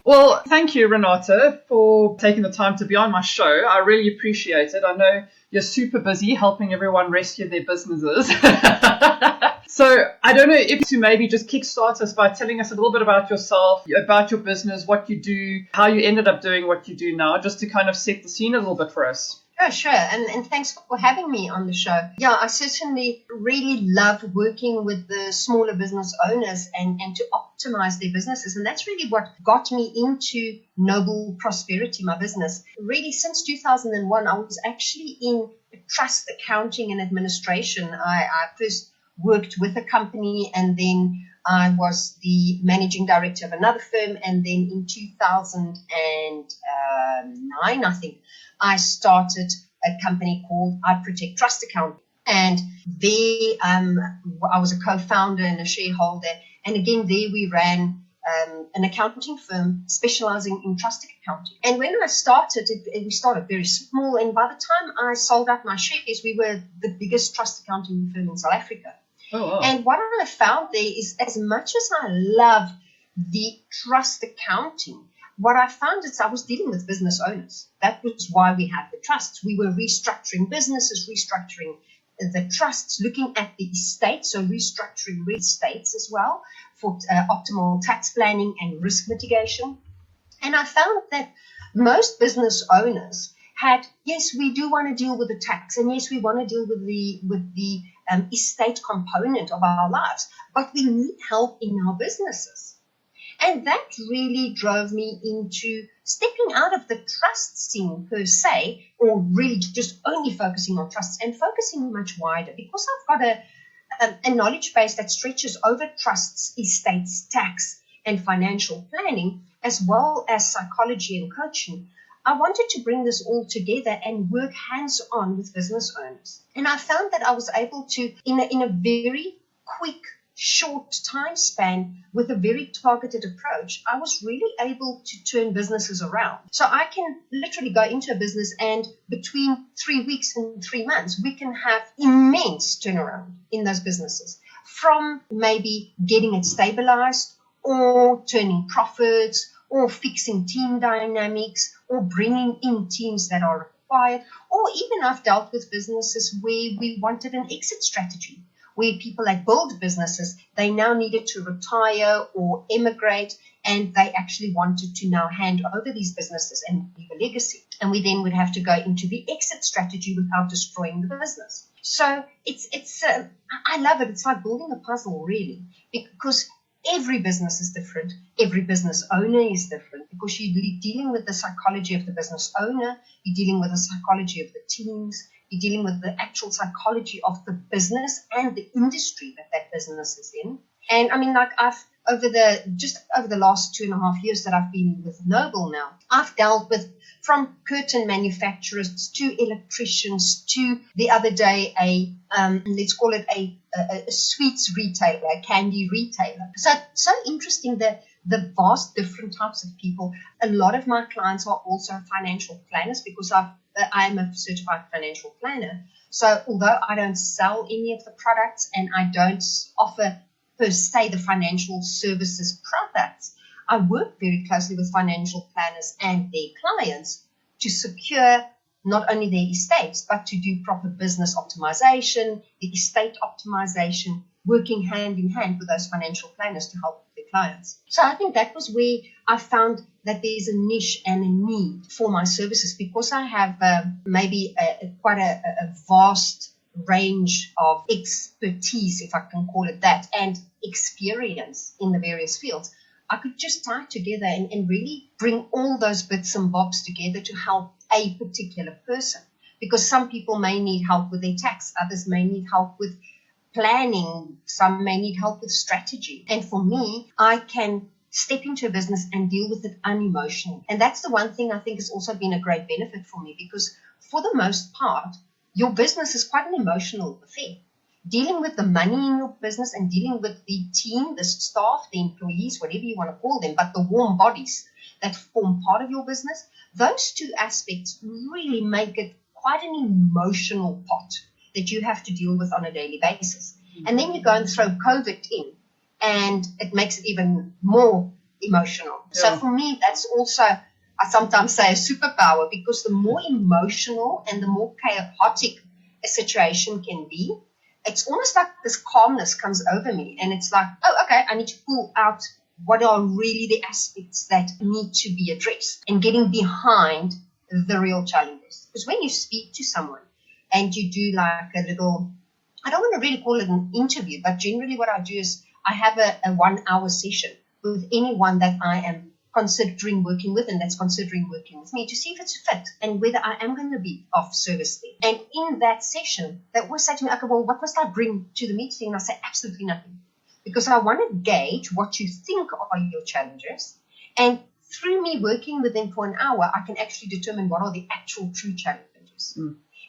Well, thank you, Renate, for taking the time to be on my show. I really appreciate it. I know you're super busy helping everyone rescue their businesses. So I don't know if to maybe just kickstart us by telling us a little bit about yourself, about your business, what you do, how you ended up doing what you do now, just to kind of set the scene a little bit for us. Oh, sure. And thanks for having me on the show. Yeah, I certainly really love working with the smaller business owners and to optimize their businesses. And that's really what got me into Noble Prosperity, my business. Really, since 2001, I was actually in trust accounting and administration. I first worked with a company, and then I was the managing director of another firm. And then in 2009, I think, I started a company called I Protect Trust Accounting. And there I was a co-founder and a shareholder. And again, there we ran an accounting firm specializing in trust accounting. And when I started, we started very small. And by the time I sold out my shares, we were the biggest trust accounting firm in South Africa. Oh, wow. And what I found there is, as much as I love the trust accounting, what I found is I was dealing with business owners. That was why we had the trusts. We were restructuring businesses, restructuring the trusts, looking at the estate, so restructuring real estates as well for optimal tax planning and risk mitigation. And I found that most business owners had, yes, we do want to deal with the tax, and yes, we want to deal with the estate component of our lives, but we need help in our businesses. And that really drove me into stepping out of the trust scene per se, or really just only focusing on trusts and focusing much wider, because I've got a knowledge base that stretches over trusts, estates, tax, and financial planning, as well as psychology and coaching. I wanted to bring this all together and work hands-on with business owners. And I found that I was able to, in a very quick, short time span, with a very targeted approach, I was really able to turn businesses around. So I can literally go into a business, and between 3 weeks and 3 months, we can have immense turnaround in those businesses, from maybe getting it stabilized, or turning profits, or fixing team dynamics, or bringing in teams that are required. Or even I've dealt with businesses where we wanted an exit strategy, where people that build businesses, they now needed to retire or emigrate, and they actually wanted to now hand over these businesses and leave a legacy. And we then would have to go into the exit strategy without destroying the business. So I love it. It's like building a puzzle, really, because every business is different. Every business owner is different, because you're dealing with the psychology of the business owner. You're dealing with the psychology of the teams. You're dealing with the actual psychology of the business and the industry that business is in. And I mean, like over the last 2.5 years that I've been with Noble now, I've dealt with from curtain manufacturers to electricians to the other day let's call it a sweets retailer, a candy retailer. So interesting that the vast different types of people. A lot of my clients are also financial planners, because I am a certified financial planner. So although I don't sell any of the products and I don't offer per se the financial services products, I work very closely with financial planners and their clients to secure not only their estates, but to do proper business optimization, the estate optimization, working hand in hand with those financial planners to help their clients. So I think that was where I found that there's a niche and a need for my services, because I have quite a vast range of expertise, if I can call it that, and experience in the various fields. I could just tie together and really bring all those bits and bobs together to help a particular person. Because some people may need help with their tax, others may need help with planning, some may need help with strategy. And for me, I can step into a business and deal with it unemotionally. And that's the one thing I think has also been a great benefit for me, because for the most part, your business is quite an emotional affair. Dealing with the money in your business and dealing with the team, the staff, the employees, whatever you want to call them, but the warm bodies that form part of your business, those two aspects really make it quite an emotional pot that you have to deal with on a daily basis. And then you go and throw COVID in, and it makes it even more emotional. Yeah. So for me, that's also, I sometimes say, a superpower, because the more emotional and the more chaotic a situation can be, it's almost like this calmness comes over me, and it's like, oh, okay, I need to pull out what are really the aspects that need to be addressed and getting behind the real challenges. Because when you speak to someone and you do like a little, I don't want to really call it an interview, but generally what I do is I have a 1 hour session with anyone that I am considering working with and that's considering working with me, to see if it's a fit and whether I am going to be of service there. And in that session, they always say to me, okay, well, what must I bring to the meeting? And I say, absolutely nothing. Because I want to gauge what you think are your challenges. And through me working with them for an hour, I can actually determine what are the actual true challenges.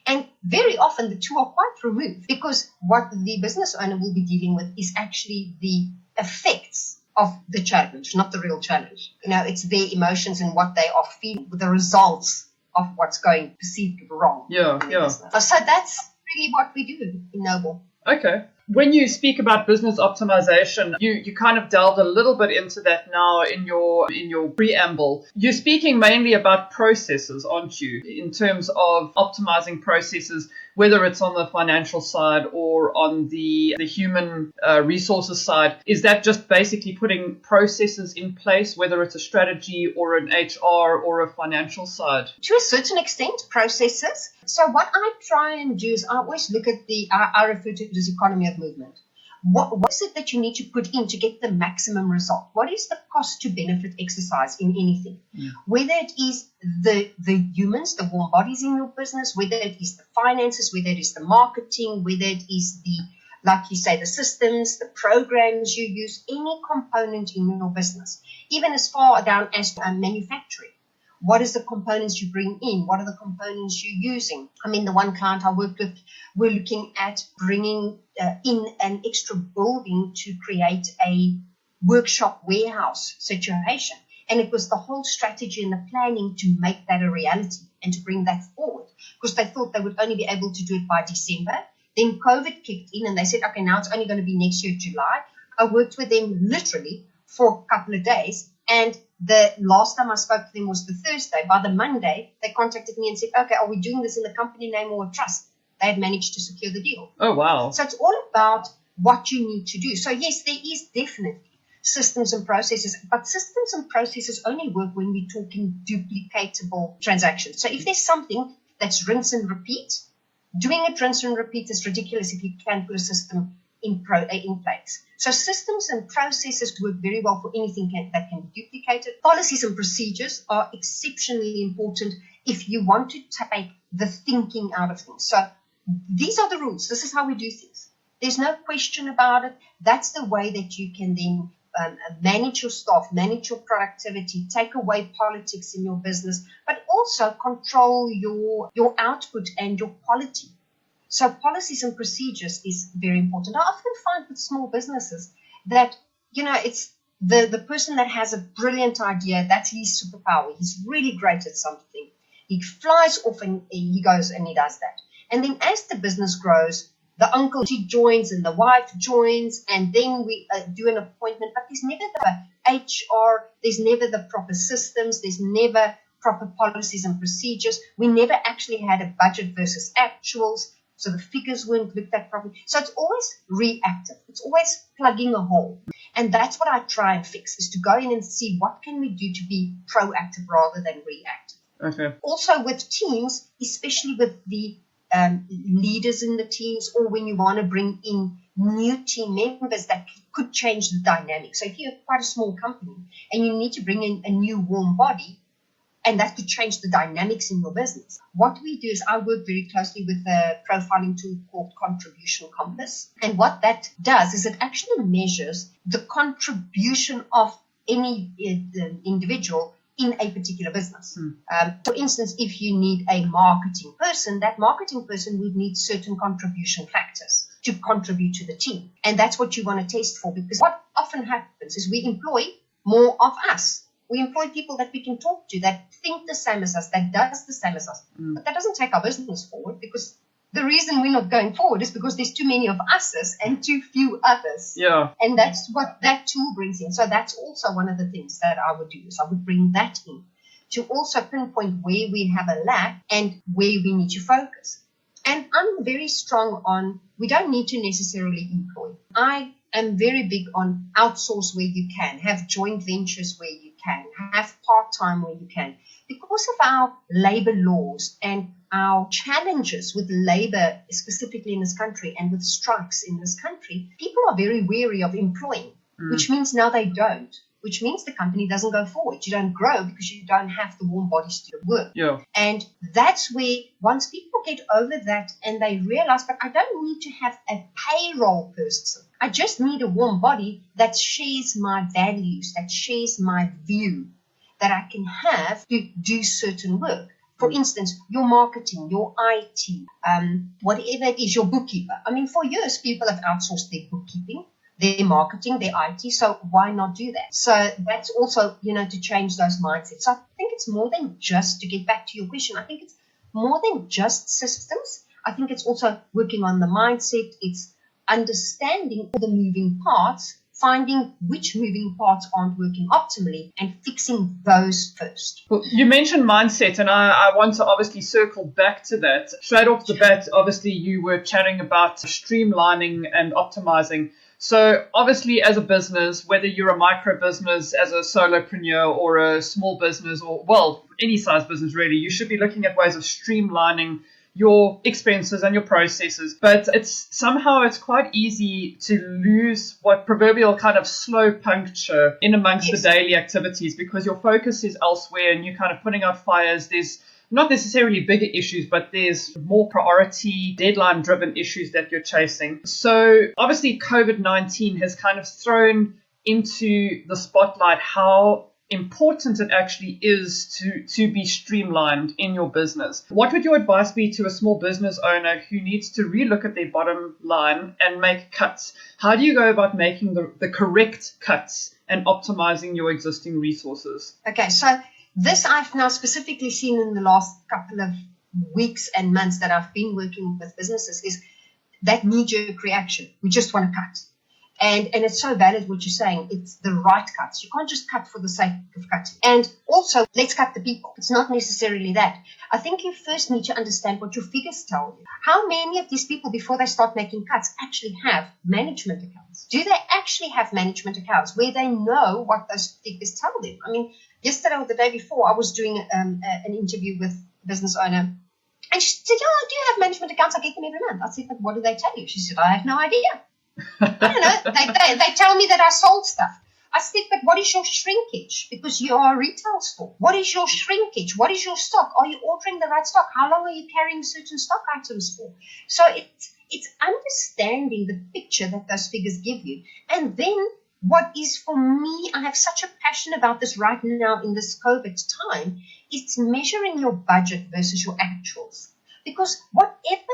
And very often the two are quite removed, because what the business owner will be dealing with is actually the effects of the challenge, not the real challenge. It's their emotions and what they are feeling, the results of what's going perceived wrong. Yeah. So that's really what we do in Noble. Okay. When you speak about business optimization, you kind of delved a little bit into that now in your preamble. You're speaking mainly about processes, aren't you? In terms of optimizing processes, whether it's on the financial side or on the human resources side. Is that just basically putting processes in place, whether it's a strategy or an HR or a financial side? To a certain extent, processes. So what I try and do is I always look at I refer to it as economy of movement. What is it that you need to put in to get the maximum result? What is the cost to benefit exercise in anything? Whether it is the humans, the warm bodies in your business, whether it is the finances, whether it is the marketing, whether it is the, like you say, the systems, the programs you use, any component in your business, even as far down as manufacturing. What is the components you bring in? What are the components you're using? I mean, the one client I worked with, we're looking at bringing in an extra building to create a workshop warehouse situation. And it was the whole strategy and the planning to make that a reality and to bring that forward, because they thought they would only be able to do it by December. Then COVID kicked in and they said, okay, now it's only going to be next year, July. I worked with them literally for a couple of days. And the last time I spoke to them was the Thursday. By the Monday, they contacted me and said, okay, are we doing this in the company name or a trust? They had managed to secure the deal. Oh, wow. So it's all about what you need to do. So yes, there is definitely systems and processes, but systems and processes only work when we're talking duplicatable transactions. So if there's something that's rinse and repeat, doing it rinse and repeat is ridiculous if you can't put a system in place. So systems and processes work very well for anything that can be duplicated. Policies and procedures are exceptionally important if you want to take the thinking out of things. So these are the rules. This is how we do things. There's no question about it. That's the way that you can then manage your staff, manage your productivity, take away politics in your business, but also control your output and your quality. So policies and procedures is very important. I often find with small businesses that, it's the person that has a brilliant idea, that's his superpower. He's really great at something. He flies off and he goes and he does that. And then as the business grows, the uncle, she joins and the wife joins, and then we do an appointment. But there's never the HR, there's never the proper systems, there's never proper policies and procedures. We never actually had a budget versus actuals. So the figures weren't looked at properly. So it's always reactive. It's always plugging a hole. And that's what I try and fix, is to go in and see what can we do to be proactive rather than reactive. Okay. Also with teams, especially with the leaders in the teams, or when you want to bring in new team members that could change the dynamic. So if you're quite a small company and you need to bring in a new warm body, and that could change the dynamics in your business. What we do is I work very closely with a profiling tool called Contribution Compass. And what that does is it actually measures the contribution of any individual in a particular business. For instance, if you need a marketing person, that marketing person would need certain contribution factors to contribute to the team. And that's what you want to test for, because what often happens is we employ more of us. We employ people that we can talk to, that think the same as us, that does the same as us. But that doesn't take our business forward, because the reason we're not going forward is because there's too many of us and too few others. Yeah. And that's what that tool brings in. So that's also one of the things that I would do, is I would bring that in to also pinpoint where we have a lack and where we need to focus. And I'm very strong on, we don't need to necessarily employ. I am very big on outsource where you can, have joint ventures where you can, have part-time where you can. Because of our labor laws and our challenges with labor, specifically in this country, and with strikes in this country, people are very wary of employing, which means now they don't, which means the company doesn't go forward. You don't grow because you don't have the warm bodies to work. Yeah. And that's where once people get over that and they realize, but I don't need to have a payroll person. I just need a warm body that shares my values, that shares my view, that I can have to do certain work. For instance, your marketing, your IT, whatever it is, your bookkeeper. I mean, for years, people have outsourced their bookkeeping, their marketing, their IT. So why not do that? So that's also, to change those mindsets. So I think it's more than just, to get back to your question, I think it's more than just systems. I think it's also working on the mindset. It's understanding all the moving parts, finding which moving parts aren't working optimally and fixing those first. Well, you mentioned mindset, and I want to obviously circle back to that. Straight off the bat, obviously you were chatting about streamlining and optimizing. So obviously as a business, whether you're a micro business, as a solopreneur, or a small business, or, well, any size business really, you should be looking at ways of streamlining your expenses and your processes. But it's quite easy to lose what proverbial kind of slow puncture in amongst the daily activities, because your focus is elsewhere and you're kind of putting out fires. There's not necessarily bigger issues, but there's more priority, deadline-driven issues that you're chasing. So obviously COVID-19 has kind of thrown into the spotlight how important it actually is to be streamlined in your business. What would your advice be to a small business owner who needs to relook at their bottom line and make cuts? How do you go about making the correct cuts and optimizing your existing resources? Okay, so this I've now specifically seen in the last couple of weeks and months that I've been working with businesses, is that knee-jerk reaction. We just want to cut. And it's so valid what you're saying. It's the right cuts. You can't just cut for the sake of cutting. And also, let's cut the people. It's not necessarily that. I think you first need to understand what your figures tell you. How many of these people, before they start making cuts, actually have management accounts? Do they actually have management accounts where they know what those figures tell them? I mean, yesterday or the day before, I was doing an interview with a business owner. And she said, do you have management accounts? I get them every month. I said, but what do they tell you? She said, I have no idea. I don't know. They tell me that I sold stuff. I said, but what is your shrinkage? Because you are a retail store. What is your shrinkage? What is your stock? Are you ordering the right stock? How long are you carrying certain stock items for? So it's understanding the picture that those figures give you. And then what is, for me, I have such a passion about this right now in this COVID time, it's measuring your budget versus your actuals. Because whatever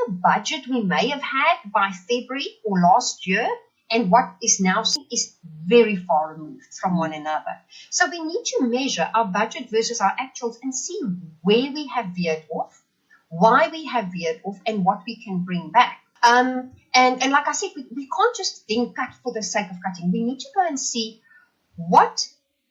budget we may have had by February or last year and what is now seen is very far removed from one another. So we need to measure our budget versus our actuals and see where we have veered off, why we have veered off, and what we can bring back. And like I said, we can't just then cut for the sake of cutting. We need to go and see what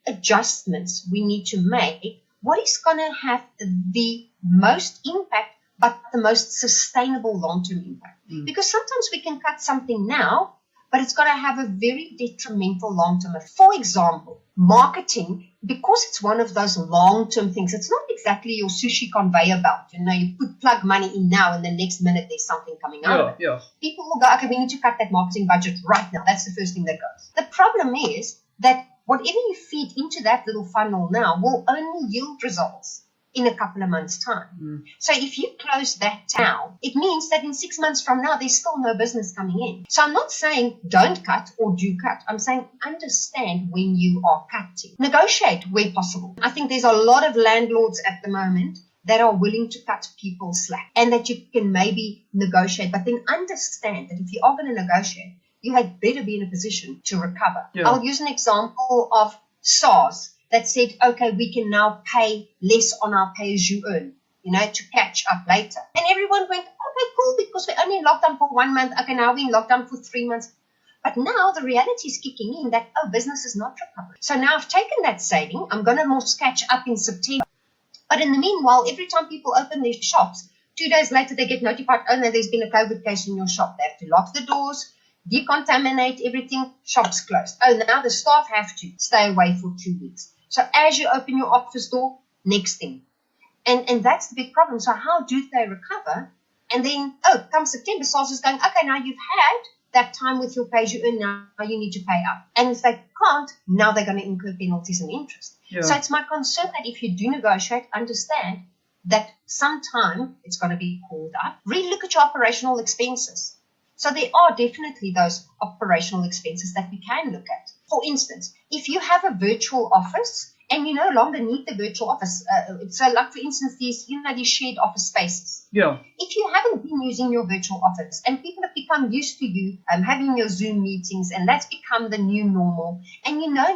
adjustments we need to make, what is going to have the most impact, but the most sustainable long-term impact. Because sometimes we can cut something now, but it's going to have a very detrimental long-term effect. For example, marketing, because it's one of those long-term things, it's not exactly your sushi conveyor belt. You plug money in now and the next minute there's something coming out of it. Yeah. People will go, okay, we need to cut that marketing budget right now. That's the first thing that goes. The problem is that whatever you feed into that little funnel now will only yield results in a couple of months' time. So if you close that now, it means that in 6 months from now, there's still no business coming in. So I'm not saying don't cut or do cut. I'm saying understand when you are cutting. Negotiate where possible. I think there's a lot of landlords at the moment that are willing to cut people slack and that you can maybe negotiate. But then understand that if you are going to negotiate, you had better be in a position to recover. Yeah. I'll use an example of SARS that said, okay, we can now pay less on our pay-as-you-earn. to catch up later. And everyone went, okay, cool, because we're only in lockdown for 1 month. Okay, now we're in lockdown for 3 months. But now the reality is kicking in that, business is not recovering. So now I've taken that saving. I'm going to more catch up in September. But in the meanwhile, every time people open their shops, 2 days later they get notified, oh no, there's been a COVID case in your shop. They have to lock the doors, decontaminate everything, shops closed. Oh, now the staff have to stay away for 2 weeks. So as you open your office door, next thing. And that's the big problem. So how do they recover? And then, come September, SARS is going, okay, now you've had that time with your pay-as-you-earn, now you need to pay up. And if they can't, now they're going to incur penalties and interest. Yeah. So it's my concern that if you do negotiate, understand that sometime it's going to be called up. Really look at your operational expenses. So there are definitely those operational expenses that we can look at. For instance, if you have a virtual office and you no longer need the virtual office, so like for instance, these shared office spaces. Yeah. If you haven't been using your virtual office and people have become used to you having your Zoom meetings and that's become the new normal and now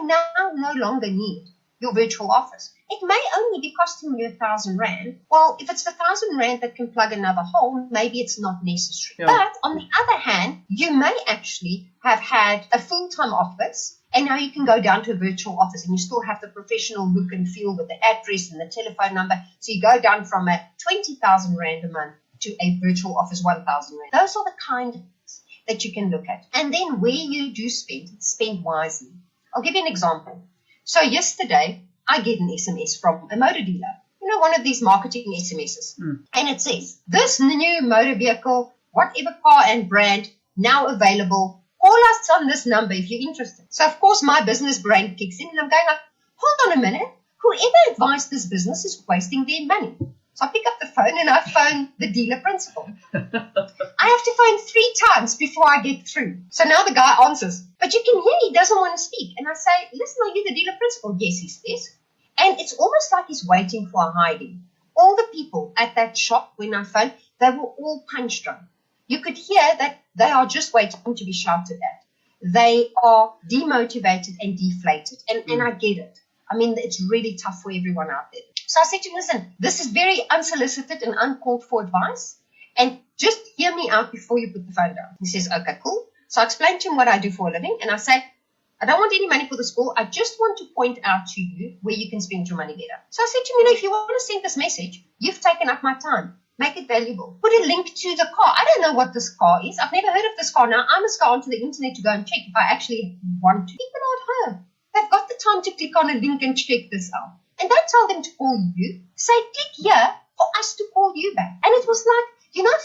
no longer need your virtual office, it may only be costing you R1,000. Well, if it's R1,000 that can plug another hole, maybe it's not necessary. Yeah. But on the other hand, you may actually have had a full-time office and now you can go down to a virtual office and you still have the professional look and feel with the address and the telephone number. So you go down from a R20,000 a month to a virtual office R1,000. Those are the kind of things that you can look at. And then where you do spend wisely. I'll give you an example. So yesterday, I get an SMS from a motor dealer. One of these marketing SMSs. And it says, this new motor vehicle, whatever car and brand, now available. Call us on this number if you're interested. So, of course, my business brain kicks in and I'm going like, hold on a minute. Whoever advised this business is wasting their money. So I pick up the phone and I phone the dealer principal. I have to phone 3 times before I get through. So now the guy answers. But you can hear he doesn't want to speak. And I say, listen, are you the dealer principal? Yes, he says. And it's almost like he's waiting for a hiding. All the people at that shop when I phoned, they were all punch drunk. You could hear that they are just waiting to be shouted at. They are demotivated and deflated. And I get it. I mean, it's really tough for everyone out there. So I said to him, listen, this is very unsolicited and uncalled for advice. And just hear me out before you put the phone down. He says, okay, cool. So I explained to him what I do for a living. And I say, I don't want any money for the school. I just want to point out to you where you can spend your money better. So I said to him, if you want to send this message, you've taken up my time. Make it valuable. Put a link to the car. I don't know what this car is. I've never heard of this car. Now, I must go onto the internet to go and check if I actually want to. People are at home. They've got the time to click on a link and check this out. And don't tell them to call you. Say, click here for us to call you back. And it was like,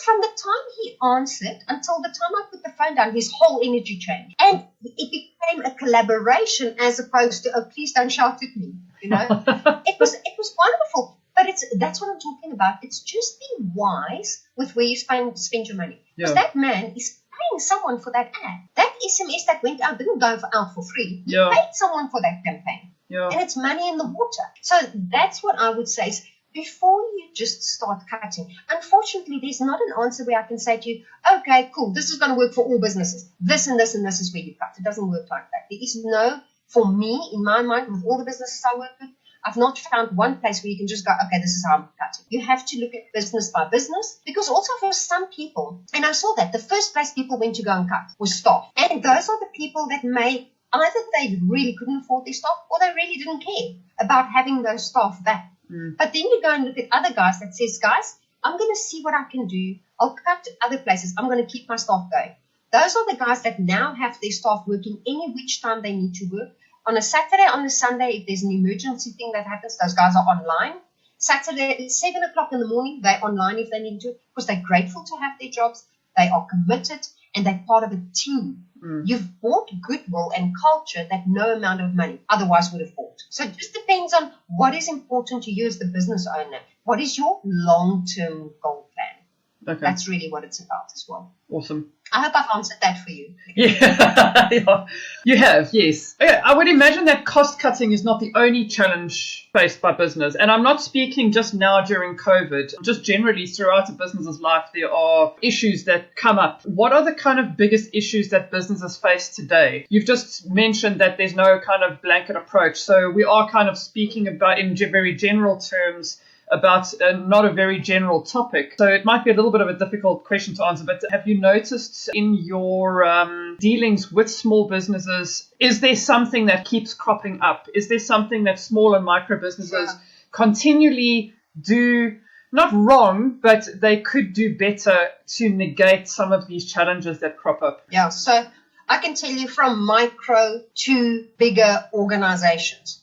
from the time he answered until the time I put the phone down, his whole energy changed. And it became a collaboration as opposed to, please don't shout at me. It was wonderful. But that's what I'm talking about. It's just being wise with where you spend your money. Because that man is paying someone for that ad. That SMS that went out didn't go out for free. He paid someone for that campaign. Yeah. And it's money in the water. So that's what I would say is before you just start cutting. Unfortunately, there's not an answer where I can say to you, okay, cool, this is going to work for all businesses. This and this and this is where you cut. It doesn't work like that. There is no, for me, in my mind, with all the businesses I work with, I've not found one place where you can just go, okay, this is how I'm cutting. You have to look at business by business because also for some people, and I saw that the first place people went to go and cut was staff. And those are the people that either they really couldn't afford their staff or they really didn't care about having those staff back. But then you go and look at other guys that says, guys, I'm going to see what I can do. I'll cut to other places. I'm going to keep my staff going. Those are the guys that now have their staff working any which time they need to work. On a Saturday, on a Sunday, if there's an emergency thing that happens, those guys are online. Saturday at 7 o'clock in the morning, they're online if they need to because they're grateful to have their jobs. They are committed and they're part of a team. You've bought goodwill and culture that no amount of money otherwise would have bought. So it just depends on what is important to you as the business owner. What is your long-term goal plan? Okay. That's really what it's about as well. Awesome. I hope I've answered that for you. Yeah, you have, yes. I would imagine that cost cutting is not the only challenge faced by business. And I'm not speaking just now during COVID. Just generally throughout a business's life, there are issues that come up. What are the kind of biggest issues that businesses face today? You've just mentioned that there's no kind of blanket approach. So we are kind of speaking about in very general terms about not a very general topic. So it might be a little bit of a difficult question to answer, but have you noticed in your dealings with small businesses, is there something that keeps cropping up? Is there something that small and micro businesses continually do, not wrong, but they could do better to negate some of these challenges that crop up? Yeah, so I can tell you from micro to bigger organizations.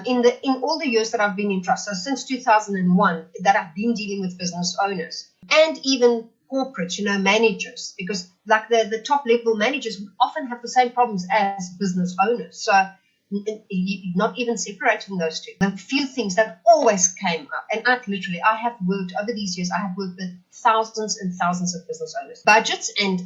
In all the years that I've been in trust, so since 2001, that I've been dealing with business owners and even corporates, managers, because like the top level managers often have the same problems as business owners. So not even separating those two. The few things that always came up, and I have worked over these years, I have worked with thousands and thousands of business owners, budgets and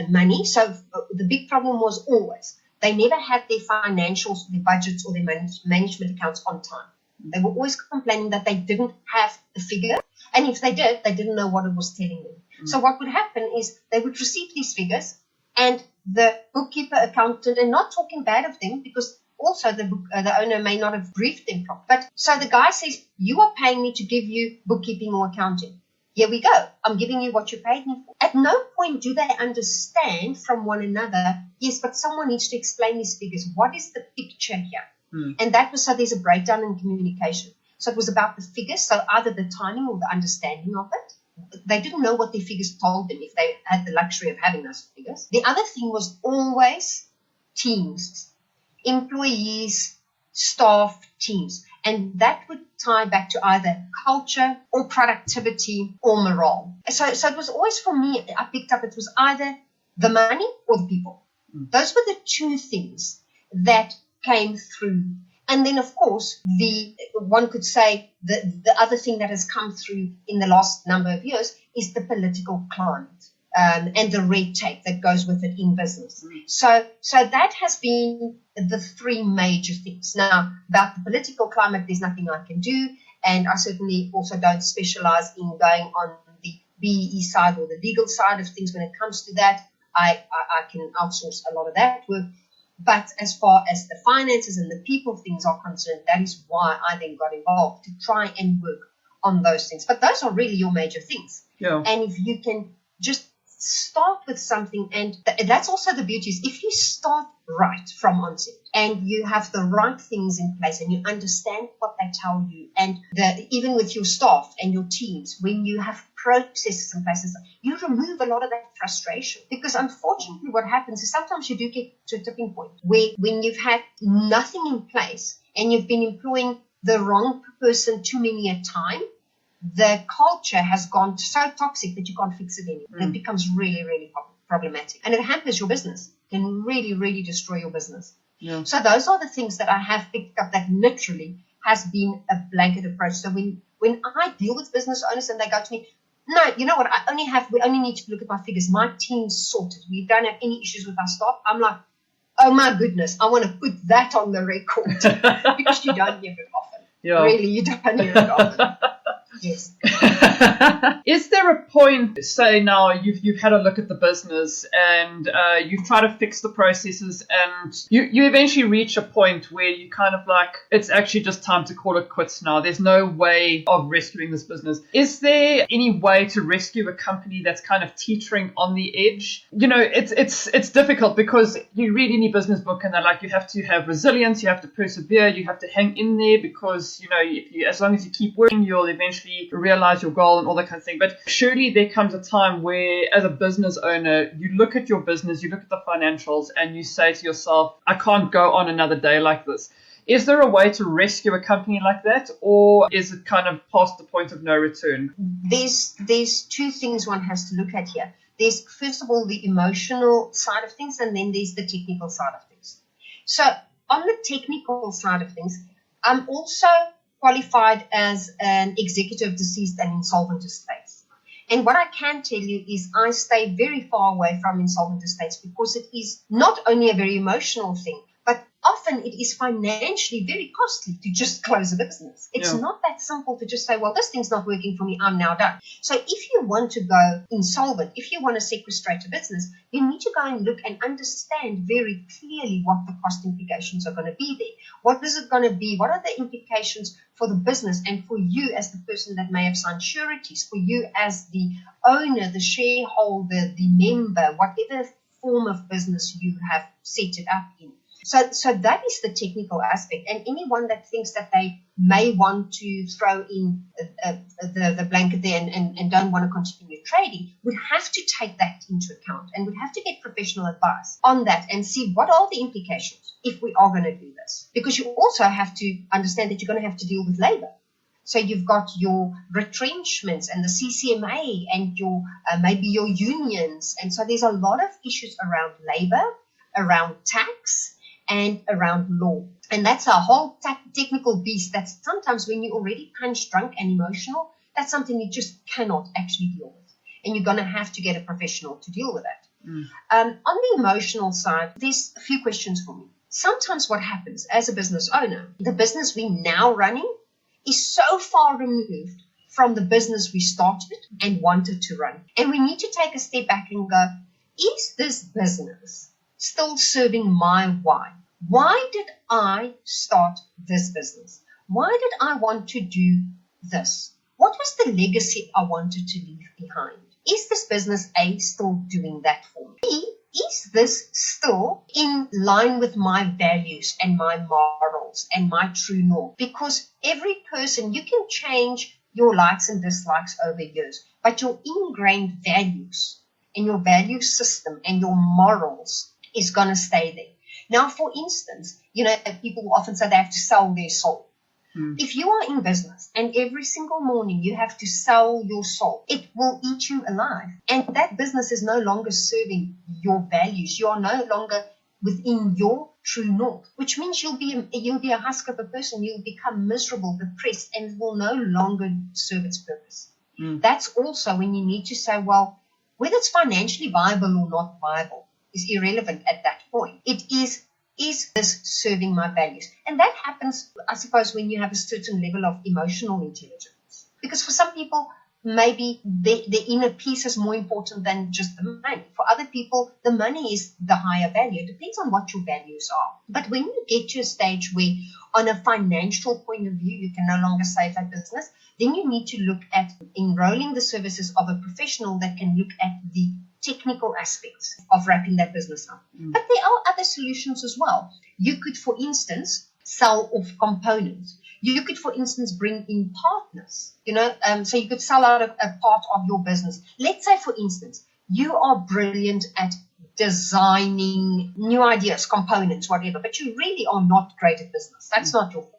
money. So the big problem was always, they never had their financials, their budgets, or their management accounts on time. They were always complaining that they didn't have the figure. And if they did, they didn't know what it was telling them. So what would happen is they would receive these figures, and the bookkeeper, accountant, and not talking bad of them, because also the owner may not have briefed them properly. But so the guy says, you are paying me to give you bookkeeping or accounting. Here we go. I'm giving you what you paid me for. At no point do they understand from one another, yes, but someone needs to explain these figures. What is the picture here? And that was, so there's a breakdown in communication. So it was about the figures, so either the timing or the understanding of it. They didn't know what their figures told them if they had the luxury of having those figures. The other thing was always teams, employees, staff, teams. And that would tie back to either culture or productivity or morale. So it was always, for me, I picked up, it was either the money or the people. Those were the two things that came through. And then, of course, one could say the other thing that has come through in the last number of years is the political climate and the red tape that goes with it in business. So that has been the three major things. Now, about the political climate, there's nothing I can do. And I certainly also don't specialize in going on the BEE side or the legal side of things when it comes to that. I can outsource a lot of that work. But as far as the finances and the people things are concerned, that is why I then got involved, to try and work on those things. But those are really your major things. Yeah. And if you can just start with something, and that's also the beauty, is if you start right from onset and you have the right things in place and you understand what they tell you, and even with your staff and your teams, when you have processes in place, you remove a lot of that frustration. Because unfortunately what happens is sometimes you do get to a tipping point where when you've had nothing in place and you've been employing the wrong person too many a time, the culture has gone so toxic that you can't fix it anymore. It becomes really, really problematic. And it hampers your business. It can really, really destroy your business. Yeah. So those are the things that I have picked up that literally has been a blanket approach. So when I deal with business owners and they go to me, no, you know what, we only need to look at my figures. My team's sorted. We don't have any issues with our staff. I'm like, oh my goodness, I want to put that on the record. Because you don't hear it often. Yeah. Really, you don't hear it often. Yes. Is there a point, say now you've had a look at the business and you've tried to fix the processes, and you eventually reach a point where you kind of like, it's actually just time to call it quits now. There's no way of rescuing this business. Is there any way to rescue a company that's kind of teetering on the edge? It's difficult because you read any business book and they're like, you have to have resilience, you have to persevere, you have to hang in there, because as long as you keep working, you'll eventually realize your goal and all that kind of thing. But surely there comes a time where, as a business owner, you look at your business, you look at the financials, and you say to yourself, I can't go on another day like this. Is there a way to rescue a company like that, or is it kind of past the point of no return? There's two things one has to look at here. There's, first of all, the emotional side of things, and then there's the technical side of things. So on the technical side of things, I'm also qualified as an executive deceased and insolvent estates. And what I can tell you is I stay very far away from insolvent estates, because it is not only a very emotional thing, but often it is financially very costly to just close a business. It's not that simple to just say, well, this thing's not working for me, I'm now done. So if you want to go insolvent, if you want to sequestrate a business, you need to go and look and understand very clearly what the cost implications are going to be there. What is it going to be? What are the implications for the business and for you as the person that may have signed sureties, for you as the owner, the shareholder, the member, whatever form of business you have set it up in. So that is the technical aspect. And anyone that thinks that they may want to throw in the blanket there and don't want to continue trading would have to take that into account and would have to get professional advice on that and see what are the implications if we are going to do this. Because you also have to understand that you're going to have to deal with labor. So you've got your retrenchments and the CCMA and your maybe your unions. And so there's a lot of issues around labor, around tax, and around law. And that's a whole technical beast that sometimes when you're already punch drunk and emotional, that's something you just cannot actually deal with. And you're going to have to get a professional to deal with that. On the emotional side, there's a few questions for me. Sometimes what happens as a business owner, the business we're now running is so far removed from the business we started and wanted to run. And we need to take a step back and go, is this business still serving my why? Why did I start this business? Why did I want to do this? What was the legacy I wanted to leave behind? Is this business A still doing that for me? B, is this still in line with my values and my morals and my true north? Because every person, you can change your likes and dislikes over years, but your ingrained values and your value system and your morals is going to stay there. Now, for instance, people often say they have to sell their soul. If you are in business and every single morning you have to sell your soul, it will eat you alive. And that business is no longer serving your values. You are no longer within your true north, which means you'll be a husk of a person. You'll become miserable, depressed, and it will no longer serve its purpose. That's also when you need to say, well, whether it's financially viable or not viable is irrelevant at that point. It is this serving my values? And that happens, I suppose, when you have a certain level of emotional intelligence. Because for some people, maybe the inner peace is more important than just the money. For other people, the money is the higher value. It depends on what your values are. But when you get to a stage where, on a financial point of view, you can no longer save that business, then you need to look at enrolling the services of a professional that can look at the technical aspects of wrapping that business up. But there are other solutions as well. You could, for instance, sell off components. You could, for instance, bring in partners, so you could sell out a part of your business. Let's say, for instance, you are brilliant at designing new ideas, components, whatever, but you really are not great at business. That's not your forte.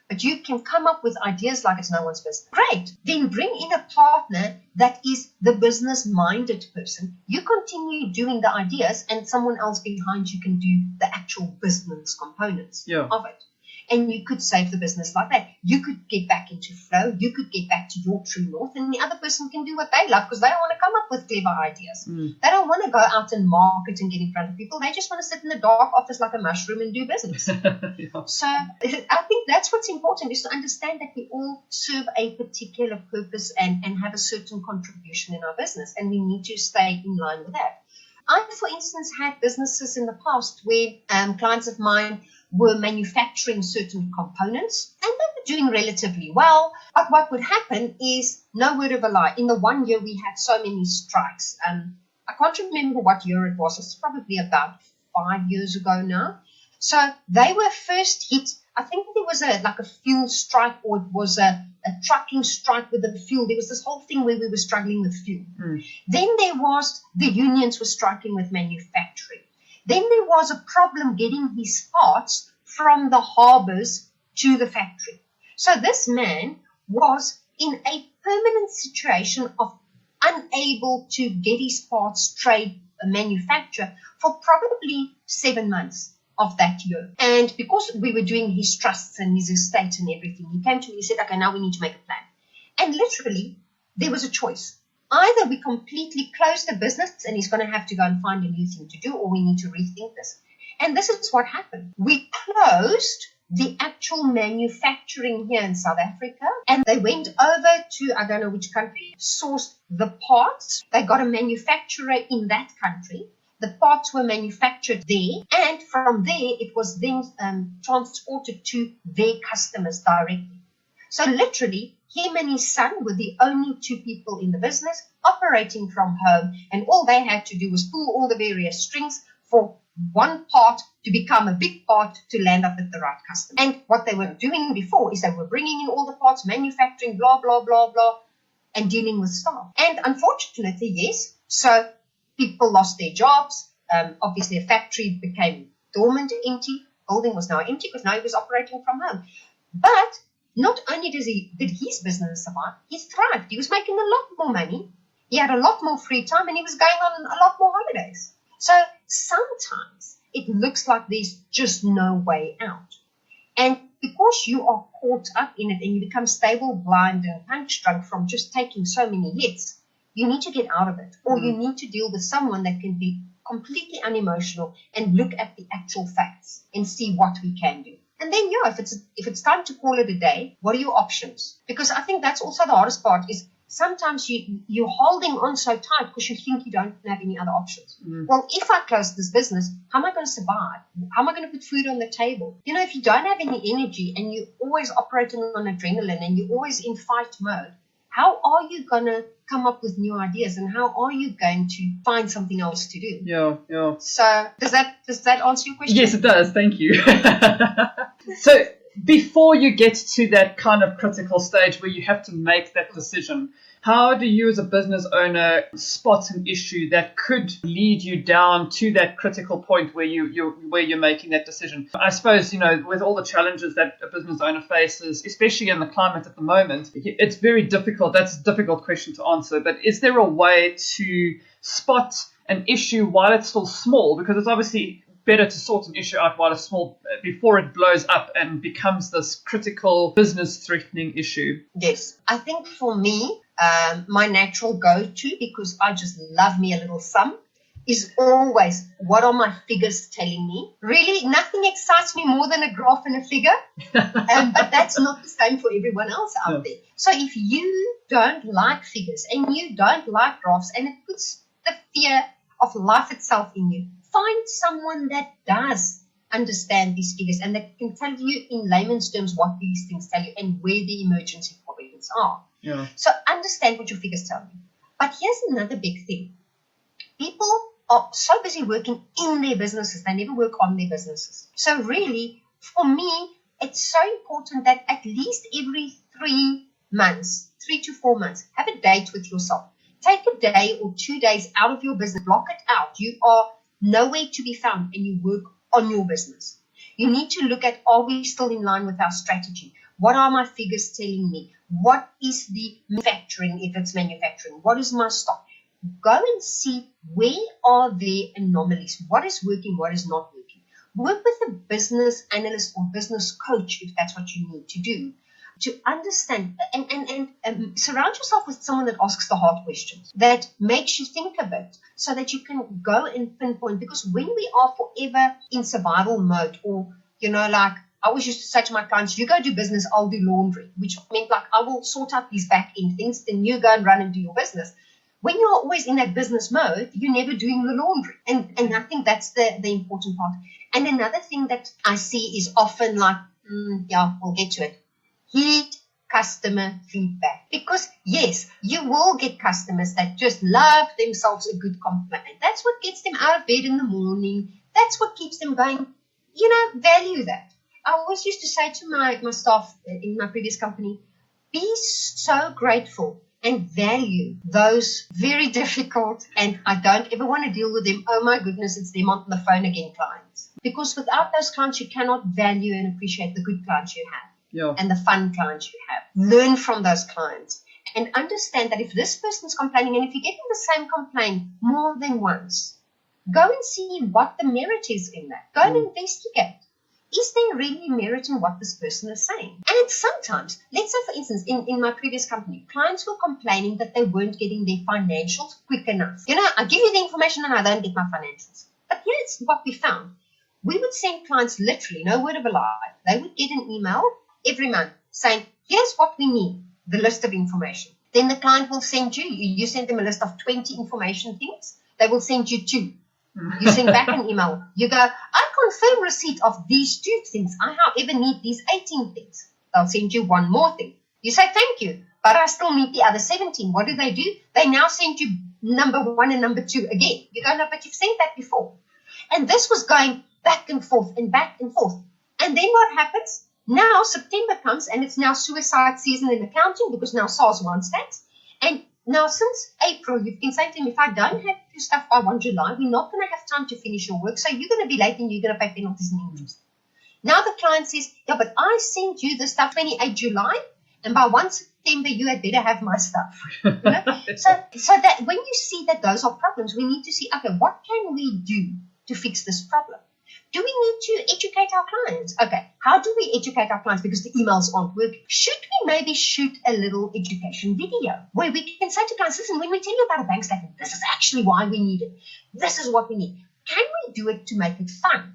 But you can come up with ideas like it's no one's business. Great. Then bring in a partner that is the business-minded person. You continue doing the ideas and someone else behind you can do the actual business components of it. And you could save the business like that. You could get back into flow. You could get back to your true north, and the other person can do what they love because they don't want to come up with clever ideas. They don't want to go out and market and get in front of people. They just want to sit in the dark office like a mushroom and do business. So I think that's what's important, is to understand that we all serve a particular purpose and have a certain contribution in our business, and we need to stay in line with that. I, for instance, had businesses in the past where clients of mine were manufacturing certain components and they were doing relatively well. But what would happen is, no word of a lie, in the 1 year we had so many strikes. I can't remember what year it was. It's probably about 5 years ago now. So they were first hit. I think there was a fuel strike, or it was a trucking strike with the fuel. There was this whole thing where we were struggling with fuel. Then there was the unions were striking with manufacturing. Then there was a problem getting his parts from the harbors to the factory. So this man was in a permanent situation of unable to get his parts trade manufacture for probably 7 months of that year. And because we were doing his trusts and his estate and everything, he came to me and said, okay, now we need to make a plan. And literally, there was a choice. Either we completely close the business and he's going to have to go and find a new thing to do, or we need to rethink this. And this is what happened. We closed the actual manufacturing here in South Africa, and they went over to, I don't know which country, sourced the parts. They got a manufacturer in that country. The parts were manufactured there, and from there it was then transported to their customers directly. So literally, him and his son were the only two people in the business operating from home, and all they had to do was pull all the various strings for one part to become a big part to land up at the right customer. And what they were doing before is they were bringing in all the parts, manufacturing, blah, blah, blah, blah, and dealing with staff. And unfortunately, yes, so people lost their jobs. Obviously, a factory became dormant, empty. Building was now empty because now he was operating from home. But not only did his business survive, he thrived. He was making a lot more money. He had a lot more free time, and he was going on a lot more holidays. So sometimes it looks like there's just no way out. And because you are caught up in it and you become stable, blind, and punch drunk from just taking so many hits, you need to get out of it. Or you need to deal with someone that can be completely unemotional and look at the actual facts and see what we can do. And then, if it's time to call it a day, what are your options? Because I think that's also the hardest part is sometimes you're holding on so tight because you think you don't have any other options. Well, if I close this business, how am I going to survive? How am I going to put food on the table? If you don't have any energy and you're always operating on adrenaline and you're always in fight mode, how are you going to come up with new ideas and how are you going to find something else to do? Yeah. So does that answer your question? Yes, it does. Thank you. So before you get to that kind of critical stage where you have to make that decision, how do you as a business owner spot an issue that could lead you down to that critical point where you're making that decision? I suppose, with all the challenges that a business owner faces, especially in the climate at the moment, it's very difficult. That's a difficult question to answer. But is there a way to spot an issue while it's still small? Because it's obviously better to sort an issue out while it's small before it blows up and becomes this critical business-threatening issue. Yes. I think for me, my natural go-to, because I just love me a little sum, is always, what are my figures telling me? Really, nothing excites me more than a graph and a figure, but that's not the same for everyone else out there. So if you don't like figures and you don't like graphs and it puts the fear of life itself in you, find someone that does understand these figures and that can tell you in layman's terms what these things tell you and where the emergency points are. Yeah. So understand what your figures tell you. But here's another big thing. People are so busy working in their businesses, they never work on their businesses. So really, for me, it's so important that at least every 3 to 4 months, have a date with yourself. Take a day or 2 days out of your business, block it out. You are nowhere to be found and you work on your business. You need to look at, are we still in line with our strategy? What are my figures telling me? What is the manufacturing, if it's manufacturing? What is my stock? Go and see where are the anomalies? What is working? What is not working? Work with a business analyst or business coach if that's what you need to do, to understand and surround yourself with someone that asks the hard questions, that makes you think a bit so that you can go and pinpoint. Because when we are forever in survival mode, or, like I always used to say to my clients, you go do business, I'll do laundry, which meant like I will sort out these back end things, then you go and run and do your business. When you're always in that business mode, you're never doing the laundry. And I think that's the important part. And another thing that I see is often like, we'll get to it. Heed customer feedback. Because yes, you will get customers that just love themselves a good compliment. That's what gets them out of bed in the morning. That's what keeps them going. Value that. I always used to say to my staff in my previous company, be so grateful and value those very difficult, and I don't ever want to deal with them, oh my goodness, it's them on the phone again clients. Because without those clients, you cannot value and appreciate the good clients you have. Yeah. And the fun clients you have. Learn from those clients and understand that if this person's complaining, and if you're getting the same complaint more than once, go and see what the merit is in that. Go and investigate. Is there really merit in what this person is saying? And sometimes, let's say for instance, in my previous company, clients were complaining that they weren't getting their financials quick enough. I give you the information and I don't get my financials. But here's what we found. we would send clients literally, no word of a lie. They would get an email every month saying, here's what we need, the list of information. Then the client will send you send them a list of 20 information things. They will send you 2. You send back an email. You go, I confirm receipt of these 2 things. I, however, need these 18 things. They'll send you 1 more thing. You say, thank you, but I still need the other 17. What do? They now send you number 1 and number 2 again. You go, no, but you've sent that before. And this was going back and forth and back and forth. And then what happens? Now September comes and it's now suicide season in accounting because now SARS wants that. And now since April, you've been saying to me, if I don't have your stuff by 1 July, we're not going to have time to finish your work. So you're going to be late and you're going to pay penalties and interest. Now the client says, yeah, but I sent you the stuff 28 July and by 1 September, you had better have my stuff. You know? so that when you see that those are problems, we need to see, okay, what can we do to fix this problem? Do we need to educate our clients? Okay, how do we educate our clients because the emails aren't working? Should we maybe shoot a little education video where we can say to clients, listen, when we tell you about a bank statement, this is actually why we need it. This is what we need. Can we do it to make it fun?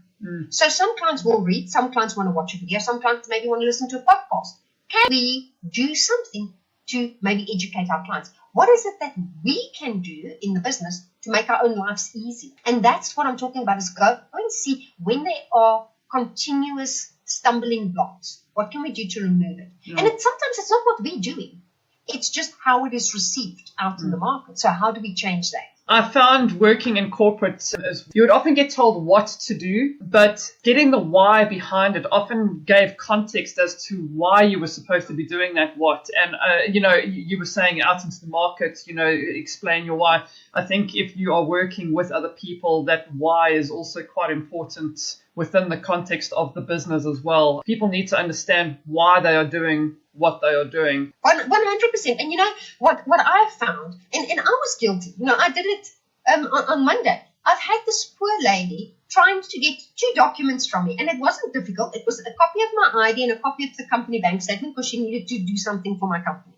So some clients will read, some clients want to watch a video, some clients maybe want to listen to a podcast. Can we do something to maybe educate our clients? What is it that we can do in the business to make our own lives easier? And that's what I'm talking about is go and see when there are continuous stumbling blocks. What can we do to remove it? And sometimes it's not what we're doing. It's just how it is received out in the market. So how do we change that? I found working in corporate, you would often get told what to do, but getting the why behind it often gave context as to why you were supposed to be doing that what. And, you were saying out into the market, explain your why. I think if you are working with other people, that why is also quite important within the context of the business as well. People need to understand why they are doing what they are doing. 100%. And you know what I found, and I was guilty. I did it on Monday. I've had this poor lady trying to get 2 documents from me, and it wasn't difficult. It was a copy of my ID and a copy of the company bank statement because she needed to do something for my company.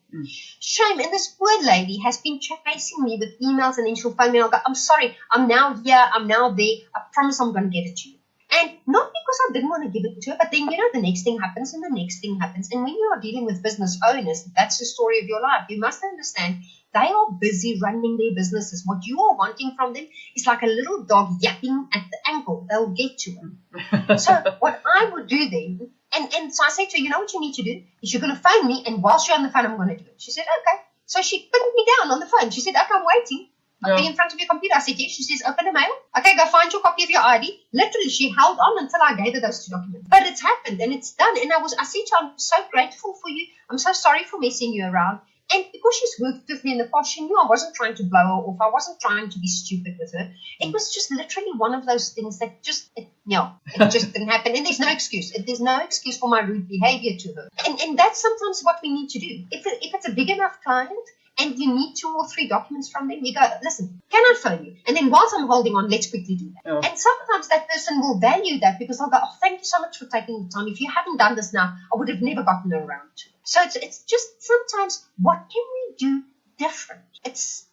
Shame. And this poor lady has been chasing me with emails, and then she'll phone me and I'll go, I'm sorry, I'm now here, I'm now there. I promise I'm going to get it to you. And not because I didn't want to give it to her, but then, the next thing happens and the next thing happens. And when you are dealing with business owners, that's the story of your life. You must understand they are busy running their businesses. What you are wanting from them is like a little dog yapping at the ankle. They'll get to him. So what I would do then, and so I said to her, you know what you need to do? Is you're going to phone me, and whilst you're on the phone, I'm going to do it. She said, okay. So she pinned me down on the phone. She said, okay, I'm waiting. I'll be in front of your computer. I said, yes. She says, open a mail. Okay, go find your copy of your ID. Literally, she held on until I gave her those 2 documents. But it's happened and it's done. And I said to her, I'm so grateful for you. I'm so sorry for messing you around. And because she's worked with me in the past, she knew I wasn't trying to blow her off. I wasn't trying to be stupid with her. It was just literally one of those things that it just didn't happen. And there's no excuse. There's no excuse for my rude behavior to her. And that's sometimes what we need to do. If it's a big enough client, and you need 2 or 3 documents from them, you go, listen, can I phone you? And then whilst I'm holding on, let's quickly do that. Yeah. And sometimes that person will value that because they'll go, oh, thank you so much for taking the time. If you hadn't done this now, I would have never gotten around to it. So it's just sometimes, what can we do different? It's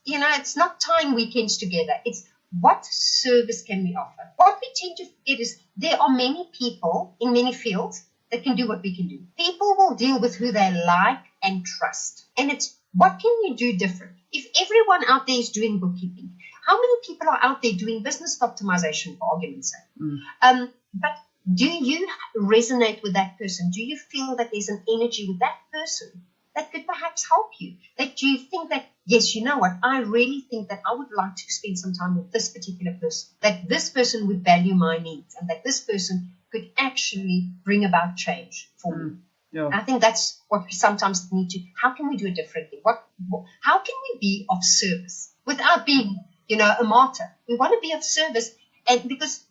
not tying weekends together. It's what service can we offer? What we tend to forget is there are many people in many fields that can do what we can do. People will deal with who they like and trust. And it's, what can you do different? If everyone out there is doing bookkeeping, how many people are out there doing business optimization, for argument's sake? But do you resonate with that person? Do you feel that there's an energy with that person that could perhaps help you? That you think that, yes, you know what, I really think that I would like to spend some time with this particular person, that this person would value my needs, and that this person could actually bring about change for me. Yeah. I think that's what we sometimes need to. How can we do it differently? How can we be of service without being, a martyr? We want to be of service, and because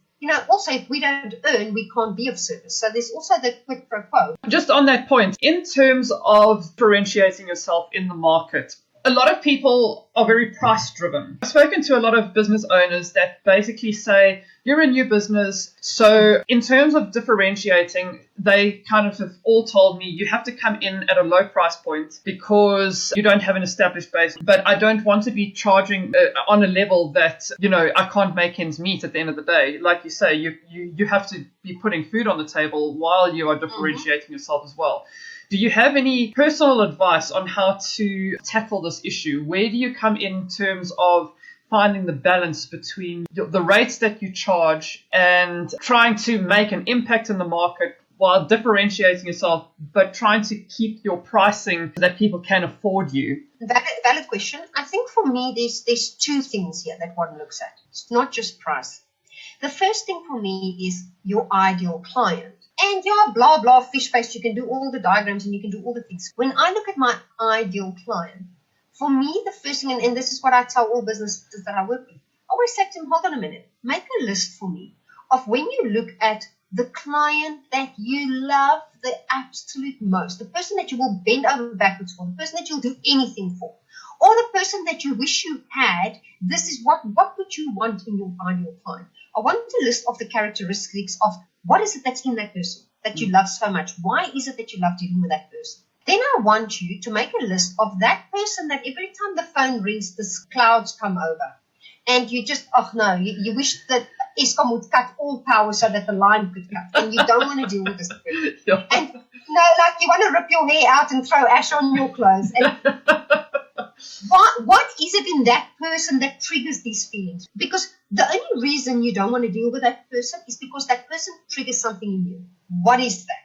also if we don't earn, we can't be of service. So there's also the quid pro quo. Just on that point, in terms of differentiating yourself in the market, a lot of people are very price driven. I've spoken to a lot of business owners that basically say, you're a new business. So in terms of differentiating, they kind of have all told me you have to come in at a low price point because you don't have an established base. But I don't want to be charging on a level that, I can't make ends meet at the end of the day. Like you say, you have to be putting food on the table while you are differentiating yourself as well. Do you have any personal advice on how to tackle this issue? Where do you come in terms of finding the balance between the rates that you charge and trying to make an impact in the market while differentiating yourself, but trying to keep your pricing so that people can afford you? Valid question. I think for me, there's two things here that one looks at. It's not just price. The first thing for me is your ideal client. And you're blah, blah, fish-based. You can do all the diagrams and you can do all the things. When I look at my ideal client, for me, the first thing, and this is what I tell all businesses that I work with, I always say to them, hold on a minute, make a list for me of when you look at the client that you love the absolute most, the person that you will bend over backwards for, the person that you'll do anything for, or the person that you wish you had. This is what would you want in your ideal client. I want a list of the characteristics of what is it that's in that person that you love so much? Why is it that you love dealing with that person? Then I want you to make a list of that person that every time the phone rings, the clouds come over. And you just, you wish that Eskom would cut all power so that the line could cut. And you don't want to deal with this person. Yeah. And like you want to rip your hair out and throw ash on your clothes. And what is it in that person that triggers these feelings? Because the only reason you don't want to deal with that person is because that person triggers something in you. What is that?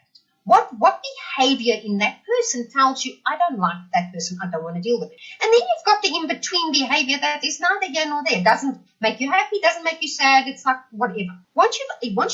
What behavior in that person tells you, I don't like that person, I don't want to deal with it? And then you've got the in-between behavior that is neither here nor there. It doesn't make you happy, doesn't make you sad, it's like whatever. Once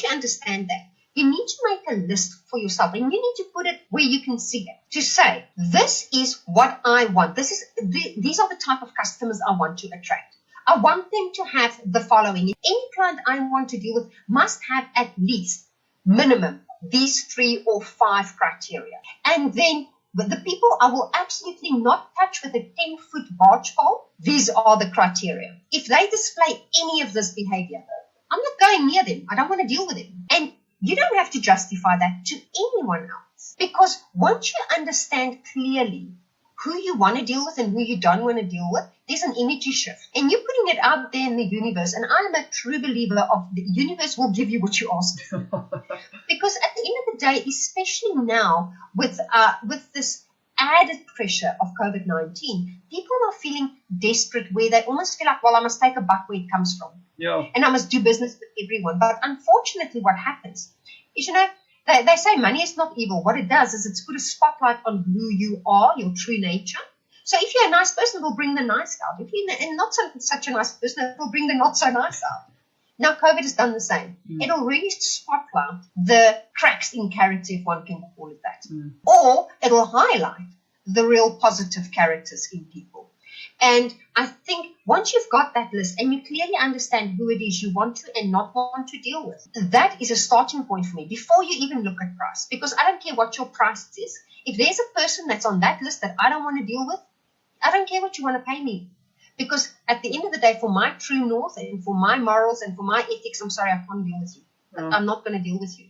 you understand that, you need to make a list for yourself, and you need to put it where you can see it. To say, this is what I want. These are the type of customers I want to attract. I want them to have the following. Any client I want to deal with must have at least minimum these 3 or 5 criteria. And then with the people I will absolutely not touch with a 10-foot barge pole, these are the criteria. If they display any of this behavior, I'm not going near them. I don't want to deal with them. And you don't have to justify that to anyone else. Because once you understand clearly who you want to deal with and who you don't want to deal with, there's an energy shift. And you're putting it out there in the universe. And I am a true believer of the universe will give you what you ask for. Because at the end of the day, especially now with this added pressure of COVID-19, people are feeling desperate where they almost feel like, well, I must take a buck where it comes from. Yeah. And I must do business with everyone. But unfortunately, what happens is, they say money is not evil. What it does is it's put a spotlight on who you are, your true nature. So if you're a nice person, it will bring the nice out. If you're not such a nice person, it will bring the not so nice out. Now, COVID has done the same. It'll really spotlight the cracks in character, if one can call it that. Or it'll highlight the real positive characters in people. And I think once you've got that list and you clearly understand who it is you want to and not want to deal with, that is a starting point for me before you even look at price. Because I don't care what your price is. If there's a person that's on that list that I don't want to deal with, I don't care what you want to pay me. Because at the end of the day, for my true north and for my morals and for my ethics, I'm sorry, I can't deal with you. I'm not going to deal with you.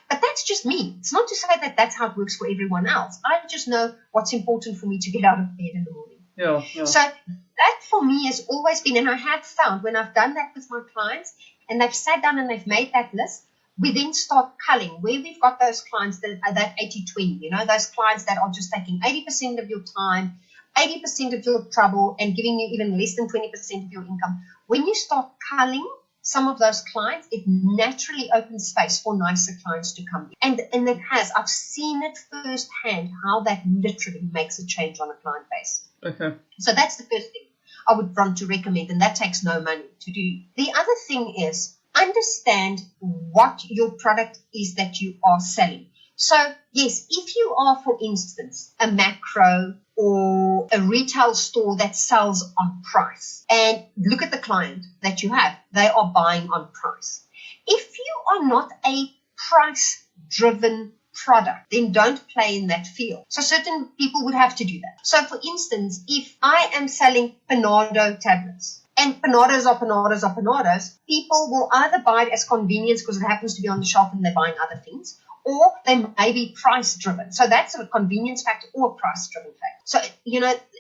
But that's just me. It's not to say that that's how it works for everyone else. I just know what's important for me to get out of bed in the morning. Yeah. So that for me has always been, and I have found when I've done that with my clients and they've sat down and they've made that list, we then start culling where we've got those clients that are that 80-20, those clients that are just taking 80% of your time, 80% of your trouble and giving you even less than 20% of your income. When you start culling some of those clients, it naturally opens space for nicer clients to come in. And it has. I've seen it firsthand how that literally makes a change on a client base. Okay. So that's the first thing I would want to recommend, and that takes no money to do. The other thing is understand what your product is that you are selling. So, yes, if you are, for instance, a macro or a retail store that sells on price, and look at the client that you have, they are buying on price. If you are not a price-driven product, then don't play in that field. So certain people would have to do that. So for instance, if I am selling Panado tablets, and Panados are Panados are Panados, people will either buy it as convenience because it happens to be on the shelf and they're buying other things, or they may be price driven. So that's a convenience factor or a price driven factor. So,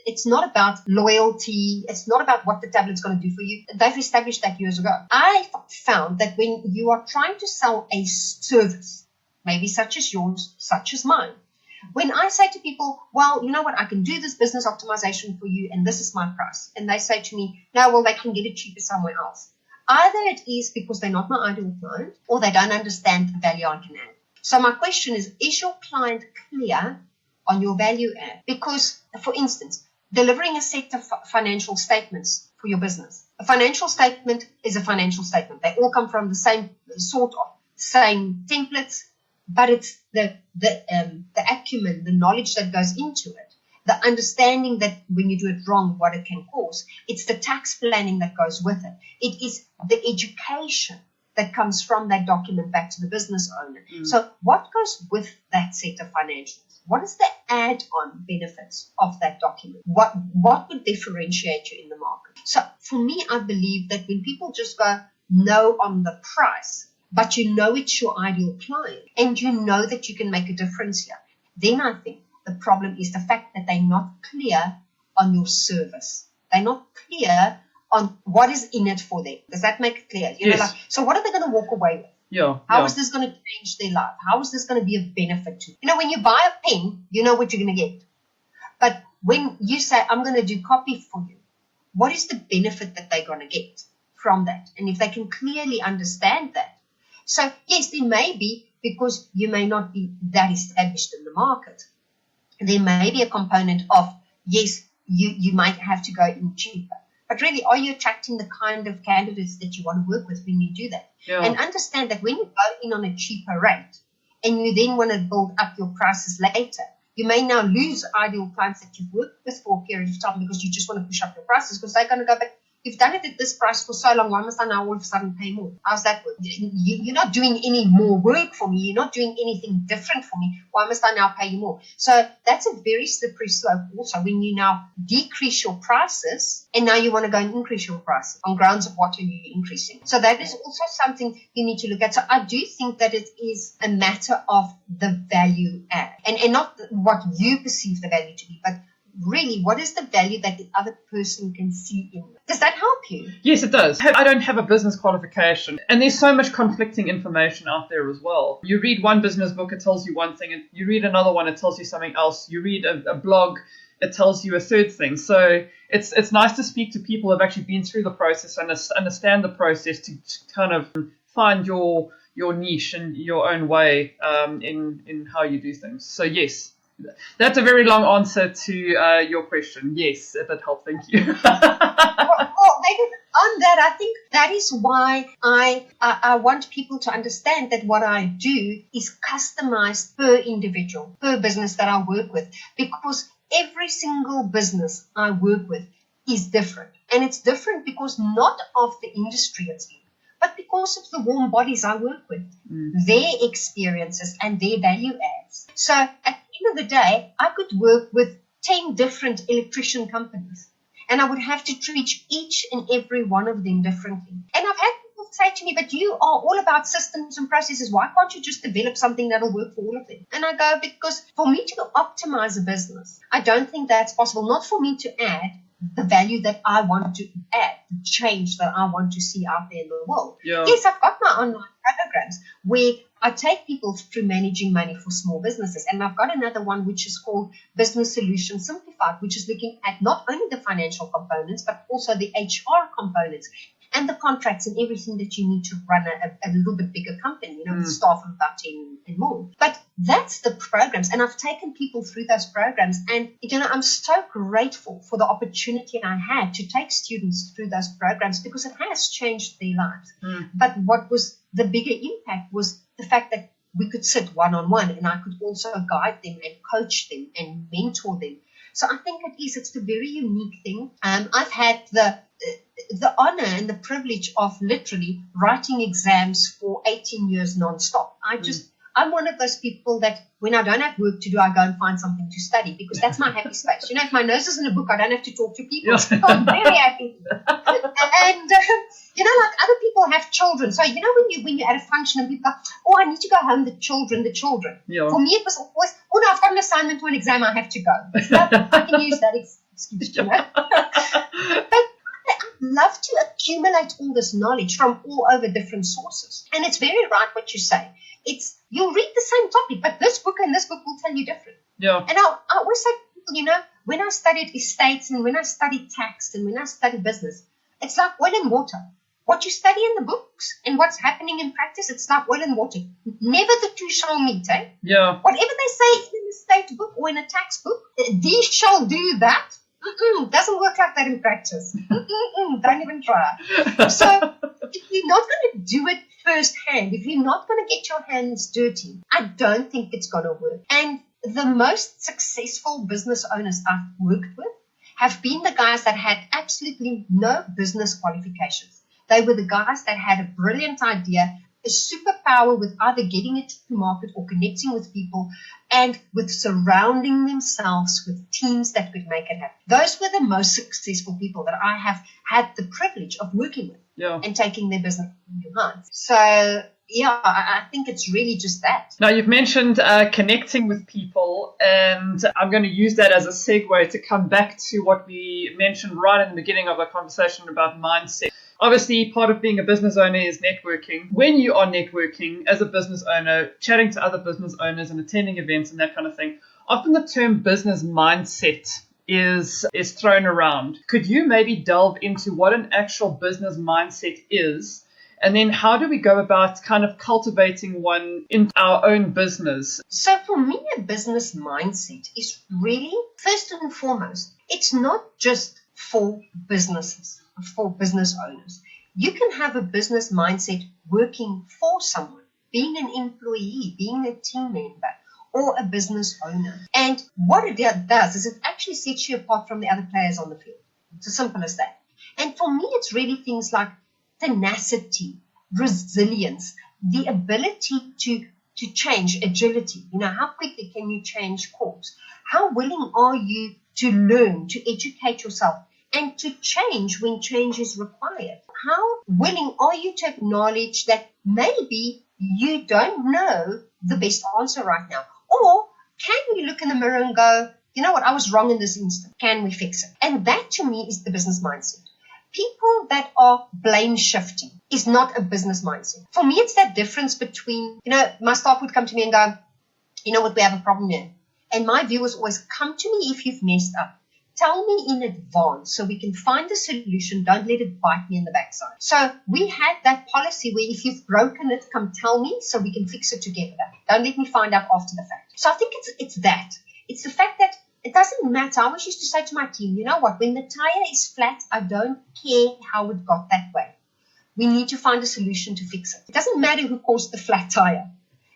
it's not about loyalty. It's not about what the tablet's going to do for you. They've established that years ago. I found that when you are trying to sell a service, maybe such as yours, such as mine, when I say to people, well, you know what, I can do this business optimization for you and this is my price. And they say to me, no, well, they can get it cheaper somewhere else. Either it is because they're not my ideal client or they don't understand the value I can add. So my question is your client clear on your value add? Because, for instance, delivering a set of financial statements for your business. A financial statement is a financial statement. They all come from the same same templates, but it's the acumen, the knowledge that goes into it, the understanding that when you do it wrong, what it can cause. It's the tax planning that goes with it. It is the education that comes from that document back to the business owner. So what goes with that set of financials? What is the add-on benefits of that document? What would differentiate you in the market? So for me, I believe that when people just go no on the price, but it's your ideal client and you know that you can make a difference here, then I think the problem is the fact that they're not clear on your service. They're not clear on what is in it for them. Does that make it clear? Yes. So what are they going to walk away with? How is this going to change their life? How is this going to be a benefit to you? When you buy a pen, you know what you're going to get. But when you say, I'm going to do copy for you, what is the benefit that they're going to get from that? And if they can clearly understand that. So, yes, there may be, because you may not be that established in the market, there may be a component of, yes, you might have to go in cheaper. But really, are you attracting the kind of candidates that you want to work with when you do that? And understand that when you go in on a cheaper rate and you then want to build up your prices later, you may now lose ideal clients that you've worked with for a period of time because you just want to push up your prices because they're going to go back. You've done it at this price for so long, why must I now all of a sudden pay more? How's that work? You're not doing any more work for me. You're not doing anything different for me. Why must I now pay you more? So that's a very slippery slope also when you now decrease your prices and now you want to go and increase your prices on grounds of what are you increasing. So that is also something you need to look at. So I do think that it is a matter of the value add and not what you perceive the value to be, but really, what is the value that the other person can see in it? Does that help you? Yes, it does. I don't have a business qualification, and there's so much conflicting information out there as well. You read one business book, it tells you one thing, and you read another one, it tells you something else. You read a blog, it tells you a third thing. So it's nice to speak to people who have actually been through the process and understand the process to kind of find your niche and your own way in how you do things. So yes. That's a very long answer to your question. Yes, if it helped, thank you. well, on that, I think that is why I want people to understand that what I do is customized per individual, per business that I work with, because every single business I work with is different. And it's different because not of the industry it's in, but because of the warm bodies I work with, their experiences and their value adds. So at the end of the day, I could work with 10 different electrician companies and I would have to treat each and every one of them differently. And I've had people say to me, but you are all about systems and processes. Why can't you just develop something that'll work for all of them? And I go, because for me to optimize a business, I don't think that's possible. Not for me to add the value that I want to add, the change that I want to see out there in the world. Yeah. Yes, I've got my online programs where I take people through managing money for small businesses. And I've got another one which is called Business Solutions Simplified, which is looking at not only the financial components, but also the HR components and the contracts and everything that you need to run a little bit bigger company, with staff of about 10 and more. But that's the programs. And I've taken people through those programs. And, I'm so grateful for the opportunity I had to take students through those programs because it has changed their lives. But what was the bigger impact was the fact that we could sit one-on-one and I could also guide them and coach them and mentor them. So I think it's a very unique thing. I've had the honor and the privilege of literally writing exams for 18 years non-stop. I'm one of those people that when I don't have work to do, I go and find something to study because that's my happy space. If my nose is in a book, I don't have to talk to people. So I'm very happy. And, like other people have children. So, when you're at a function and people go, oh, I need to go home, the children. Yeah. For me, it was always, oh, no, I've got an assignment to an exam, I have to go. So I can use that excuse, But love to accumulate all this knowledge from all over different sources. And it's very right what you say. You'll read the same topic, but this book and this book will tell you different. Yeah. And I always say to people, when I studied estates and when I studied tax and when I studied business, it's like oil and water. What you study in the books and what's happening in practice, it's like oil and water. Never the two shall meet, eh? Yeah. Whatever they say in an estate book or in a tax book, these shall do that. Doesn't work like that in practice. Don't even try. So if you're not going to do it firsthand, if you're not going to get your hands dirty, I don't think it's going to work. And the most successful business owners I've worked with have been the guys that had absolutely no business qualifications. They were the guys that had a brilliant idea, a superpower with either getting it to market or connecting with people and with surrounding themselves with teams that could make it happen. Those were the most successful people that I have had the privilege of working with and taking their business in their hands. So, I think it's really just that. Now, you've mentioned connecting with people, and I'm going to use that as a segue to come back to what we mentioned right in the beginning of our conversation about mindset. Obviously, part of being a business owner is networking. When you are networking as a business owner, chatting to other business owners and attending events and that kind of thing, often the term business mindset is thrown around. Could you maybe delve into what an actual business mindset is? And then how do we go about kind of cultivating one in our own business? So for me, a business mindset is really, first and foremost, it's not just for businesses, for business owners. You can have a business mindset working for someone, being an employee, being a team member, or a business owner. And what it does is it actually sets you apart from the other players on the field. It's as simple as that. And for me, it's really things like tenacity, resilience, the ability to change, agility. How quickly can you change course? How willing are you to learn, to educate yourself, and to change when change is required? How willing are you to acknowledge that maybe you don't know the best answer right now? Or can you look in the mirror and go, you know what, I was wrong in this instant. Can we fix it? And that to me is the business mindset. People that are blame shifting is not a business mindset. For me, it's that difference between, my staff would come to me and go, you know what, we have a problem here. And my view is always, come to me if you've messed up. Tell me in advance so we can find a solution. Don't let it bite me in the backside. So we had that policy where if you've broken it, come tell me so we can fix it together. Don't let me find out after the fact. So I think it's that. It's the fact that it doesn't matter. I always used to say to my team, you know what, when the tire is flat, I don't care how it got that way. We need to find a solution to fix it. It doesn't matter who caused the flat tire.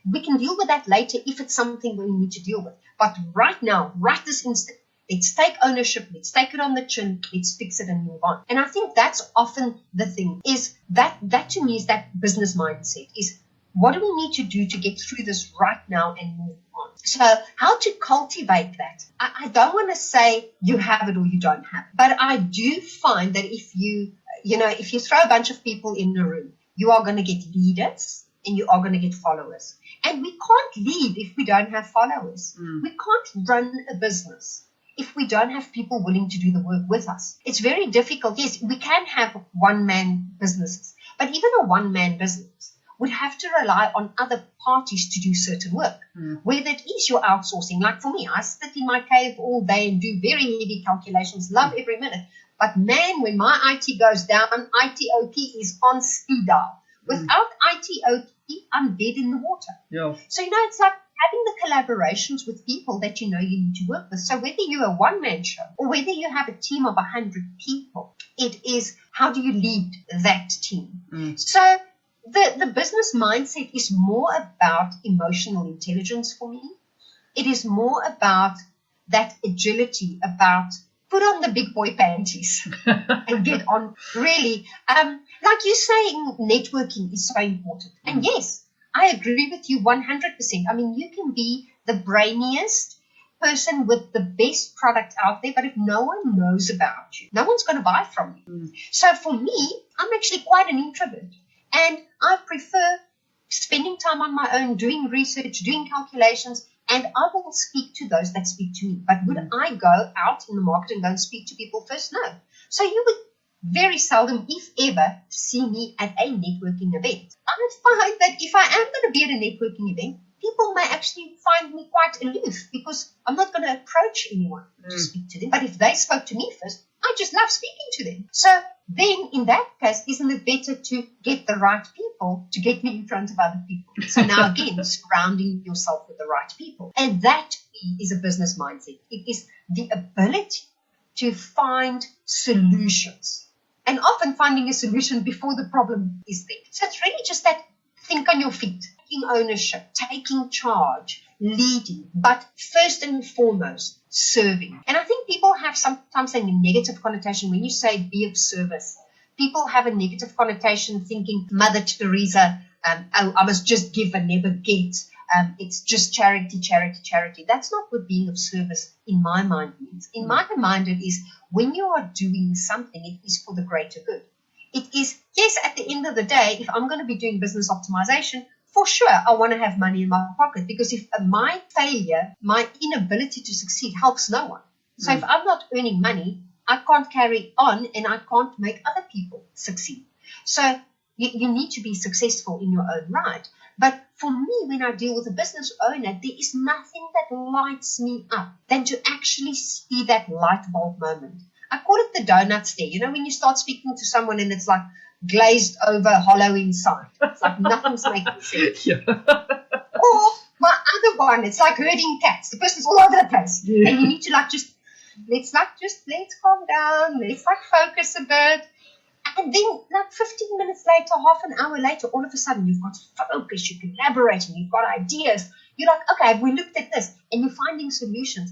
We can deal with that later if it's something we need to deal with. But right now, right this instant, let's take ownership, let's take it on the chin, let's fix it and move on. And I think that's often the thing, is that to me is that business mindset, is what do we need to do to get through this right now and move on? So how to cultivate that? I don't want to say you have it or you don't have it, but I do find that if you throw a bunch of people in the room, you are going to get leaders and you are going to get followers. And we can't lead if we don't have followers. We can't run a business if we don't have people willing to do the work with us. It's very difficult. Yes, we can have one-man businesses, but even a one-man business would have to rely on other parties to do certain work, whether it is your outsourcing. Like for me, I sit in my cave all day and do very heavy calculations, love every minute. But man, when my IT goes down, ITOT is on speed dial. Without ITOT, I'm dead in the water. Yeah. So, it's like having the collaborations with people that you need to work with. So whether you're a one-man show or whether you have a team of 100 people, it is how do you lead that team? So the business mindset is more about emotional intelligence for me. It is more about that agility, about put on the big boy panties and get on. Really, like you saying, networking is so important. And yes, I agree with you 100%. I mean, you can be the brainiest person with the best product out there, but if no one knows about you, no one's going to buy from you. So for me, I'm actually quite an introvert, and I prefer spending time on my own, doing research, doing calculations, and I will speak to those that speak to me. But would I go out in the market and go and speak to people first? No. So you would very seldom, if ever, see me at a networking event. I find that if I am going to be at a networking event, people may actually find me quite aloof because I'm not going to approach anyone to speak to them. But if they spoke to me first, I just love speaking to them. So then in that case, isn't it better to get the right people to get me in front of other people? So now again, surrounding yourself with the right people. And that is a business mindset. It is the ability to find solutions. And often finding a solution before the problem is there. So it's really just that think on your feet, taking ownership, taking charge, leading, but first and foremost, serving. And I think people have sometimes a negative connotation when you say be of service. People have a negative connotation thinking Mother Teresa, I must just give and never get. It's just charity, charity, charity. That's not what being of service in my mind means. In my mind, it is when you are doing something, it is for the greater good. It is, yes, at the end of the day, if I'm going to be doing business optimization, for sure, I want to have money in my pocket because if my failure, my inability to succeed helps no one. So if I'm not earning money, I can't carry on and I can't make other people succeed. So you need to be successful in your own right. But for me, when I deal with a business owner, there is nothing that lights me up than to actually see that light bulb moment. I call it the donut stare. You know, when you start speaking to someone and it's like glazed over, hollow inside. It's like nothing's making sense. Yeah. Or my other one, it's like herding cats. The person's all over the place. Yeah. And you need to let's calm down. Let's focus a bit. And then 15 minutes later, half an hour later, all of a sudden you've got focus, you're collaborating, you've got ideas. You're like, okay, we looked at this and you're finding solutions.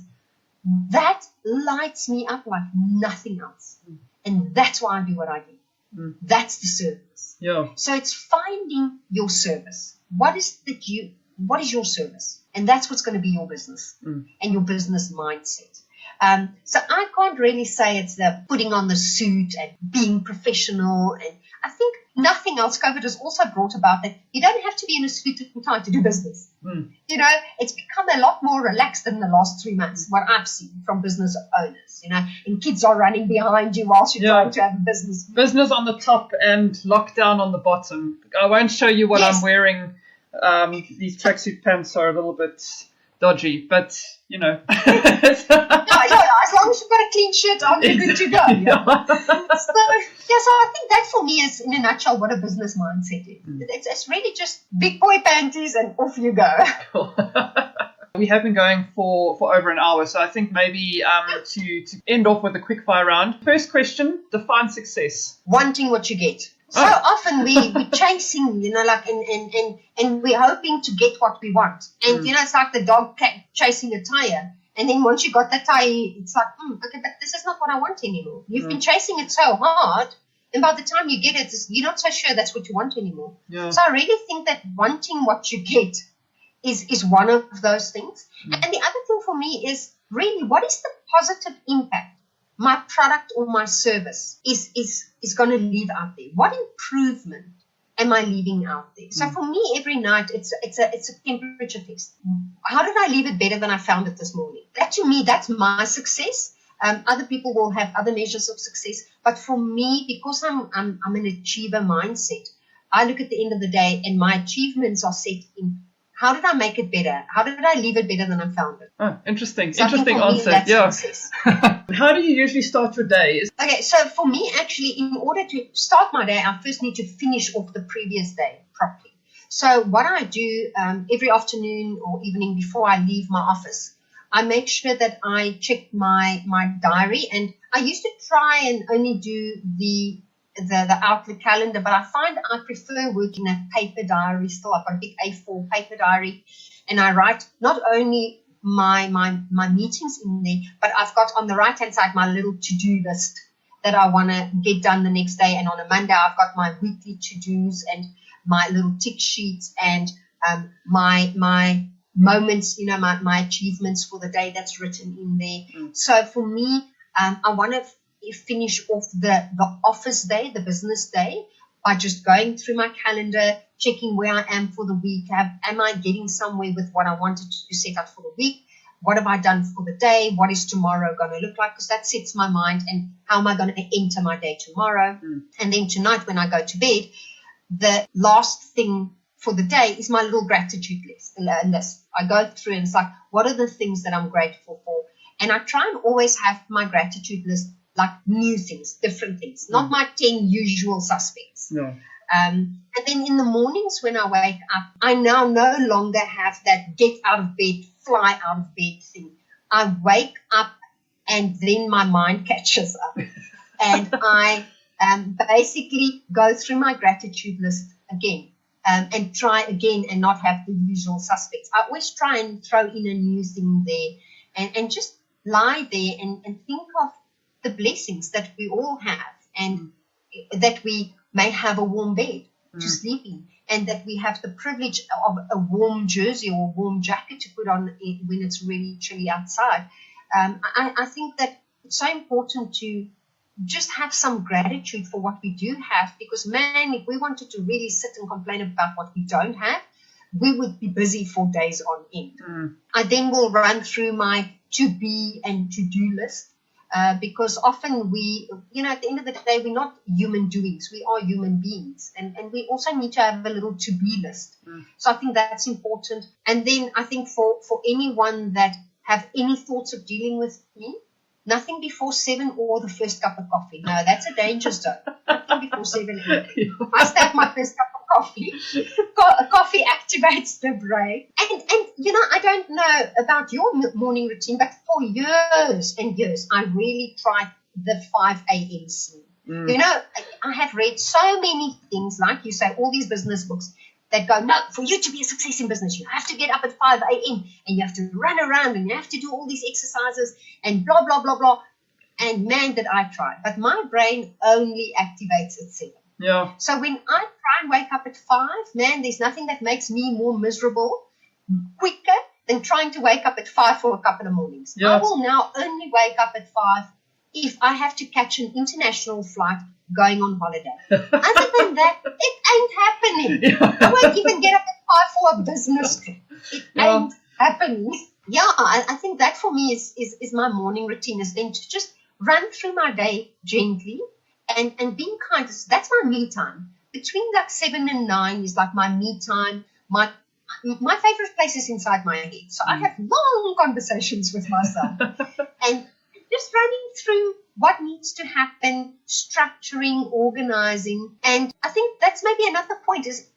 That lights me up like nothing else. And that's why I do what I do. That's the service. Yeah. So it's finding your service. What is your service? And that's what's going to be your business and your business mindset. So I can't really say it's the putting on the suit and being professional. And I think nothing else. COVID has also brought about that you don't have to be in a suit and tie to do business. You know, it's become a lot more relaxed in the last 3 months, what I've seen from business owners, you know, and kids are running behind you whilst you're trying to have a business. Business on the top and lockdown on the bottom. I won't show you what I'm wearing. These tracksuit pants are a little bit dodgy, but you know. As long as you've got a clean shirt on, you're good to go. Yeah. So I think that for me is, in a nutshell, what a business mindset is. It's really just big boy panties and off you go. Cool. We have been going for over an hour, so I think maybe to end off with a quick fire round. First question: define success. Wanting what you get. So often we're chasing, you know, like, and we're hoping to get what we want. And, you know, it's like the dog chasing a tire. And then once you got that tire, it's like, okay, but this is not what I want anymore. You've been chasing it so hard. And by the time you get it, you're not so sure that's what you want anymore. Yeah. So I really think that wanting what you get is one of those things. And the other thing for me is really, what is the positive impact my product or my service is going to leave out there? What improvement am I leaving out there? So for me, every night it's a temperature test. How did I leave it better than I found it this morning? That to me, that's my success. Other people will have other measures of success, but for me, because I'm an achiever mindset, I look at the end of the day and my achievements are set in how did I make it better? How did I leave it better than I found it? Oh, interesting. So interesting answer. Yeah. How do you usually start your day? Okay, so for me, actually, in order to start my day, I first need to finish off the previous day properly. So what I do every afternoon or evening before I leave my office, I make sure that I check my diary. And I used to try and only do the Outlook calendar, but I find I prefer working a paper diary still. I've got a big A4 paper diary, and I write not only my meetings in there, but I've got on the right hand side my little to-do list that I want to get done the next day. And on a Monday, I've got my weekly to-dos and my little tick sheets and my moments, my achievements for the day that's written in there. So for me, I want to finish off the office day, the business day, by just going through my calendar, checking where I am for the week. Am I getting somewhere with what I wanted to set out for the week? What have I done for the day? What is tomorrow going to look like? Because that sets my mind, and how am I going to enter my day tomorrow? And then tonight when I go to bed, the last thing for the day is my little gratitude list. I go through and it's like, what are the things that I'm grateful for? And I try and always have my gratitude list like new things, different things, not my 10 usual suspects. No. And then in the mornings when I wake up, I now no longer have that get out of bed, fly out of bed thing. I wake up and then my mind catches up. And I basically go through my gratitude list again and try again and not have the usual suspects. I always try and throw in a new thing there and just lie there and think of the blessings that we all have, and that we may have a warm bed to sleep in, and that we have the privilege of a warm jersey or a warm jacket to put on when it's really chilly outside. I think that it's so important to just have some gratitude for what we do have, because, man, if we wanted to really sit and complain about what we don't have, we would be busy for days on end. I then will run through my to-be and to-do list. Because often we, at the end of the day, we're not human doings. We are human beings. And we also need to have a little to-be list. So I think that's important. And then I think for anyone that have any thoughts of dealing with me, nothing before 7 or the first cup of coffee. No, that's a danger zone. Nothing before 7 a.m. I must have my first cup of coffee. Coffee activates the brain. And I don't know about your morning routine, but for years and years, I really tried the 5 a.m. sleep. I have read so many things, like you say, all these business books that go, no, for you to be a success in business, you have to get up at 5 a.m. and you have to run around and you have to do all these exercises and blah, blah, blah, blah. And man, did I try. But my brain only activates at 7. Yeah. So when I try and wake up at 5, man, there's nothing that makes me more miserable quicker than trying to wake up at 5 for a couple of mornings. Yeah. I will now only wake up at 5 if I have to catch an international flight going on holiday. Other than that, it ain't happening. I won't even get up at 5 for a business trip. It ain't happening. Yeah, I think that for me is my morning routine, is then to just run through my day gently and being kind. That's my me time. Between like 7 and 9 is like my me time. My favorite place is inside my head. So I have long conversations with myself and just running through what needs to happen, structuring, organizing. And I think that's maybe another point is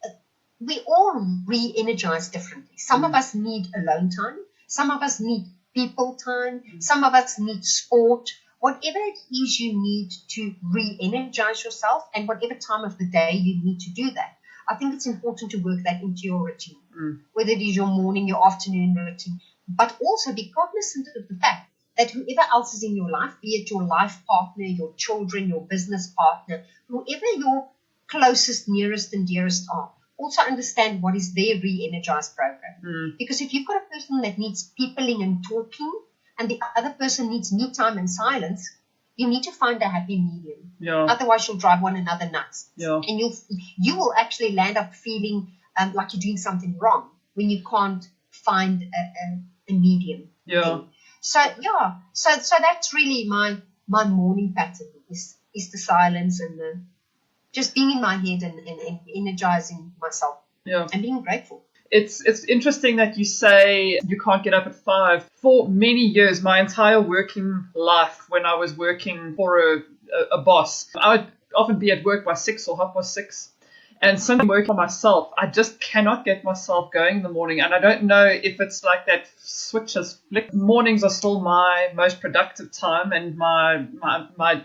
we all re-energize differently. Some of us need alone time. Some of us need people time. Some of us need sport. Whatever it is you need to re-energize yourself, and whatever time of the day you need to do that. I think it's important to work that into your routine, whether it is your morning, your afternoon routine, but also be cognizant of the fact that whoever else is in your life, be it your life partner, your children, your business partner, whoever your closest, nearest and dearest are, also understand what is their re-energize program. Because if you've got a person that needs peopling and talking, and the other person needs me time and silence, you need to find a happy medium. Yeah. Otherwise, you'll drive one another nuts. Yeah. And you will actually land up feeling like you're doing something wrong when you can't find a medium. Yeah. So that's really my morning pattern is the silence and the just being in my head and energizing myself. Yeah. And being grateful. It's interesting that you say you can't get up at 5. For many years, my entire working life, when I was working for a boss, I would often be at work by 6 or 6:30. And since I'm working for myself, I just cannot get myself going in the morning. And I don't know if it's like that switch has flipped. Mornings are still my most productive time and my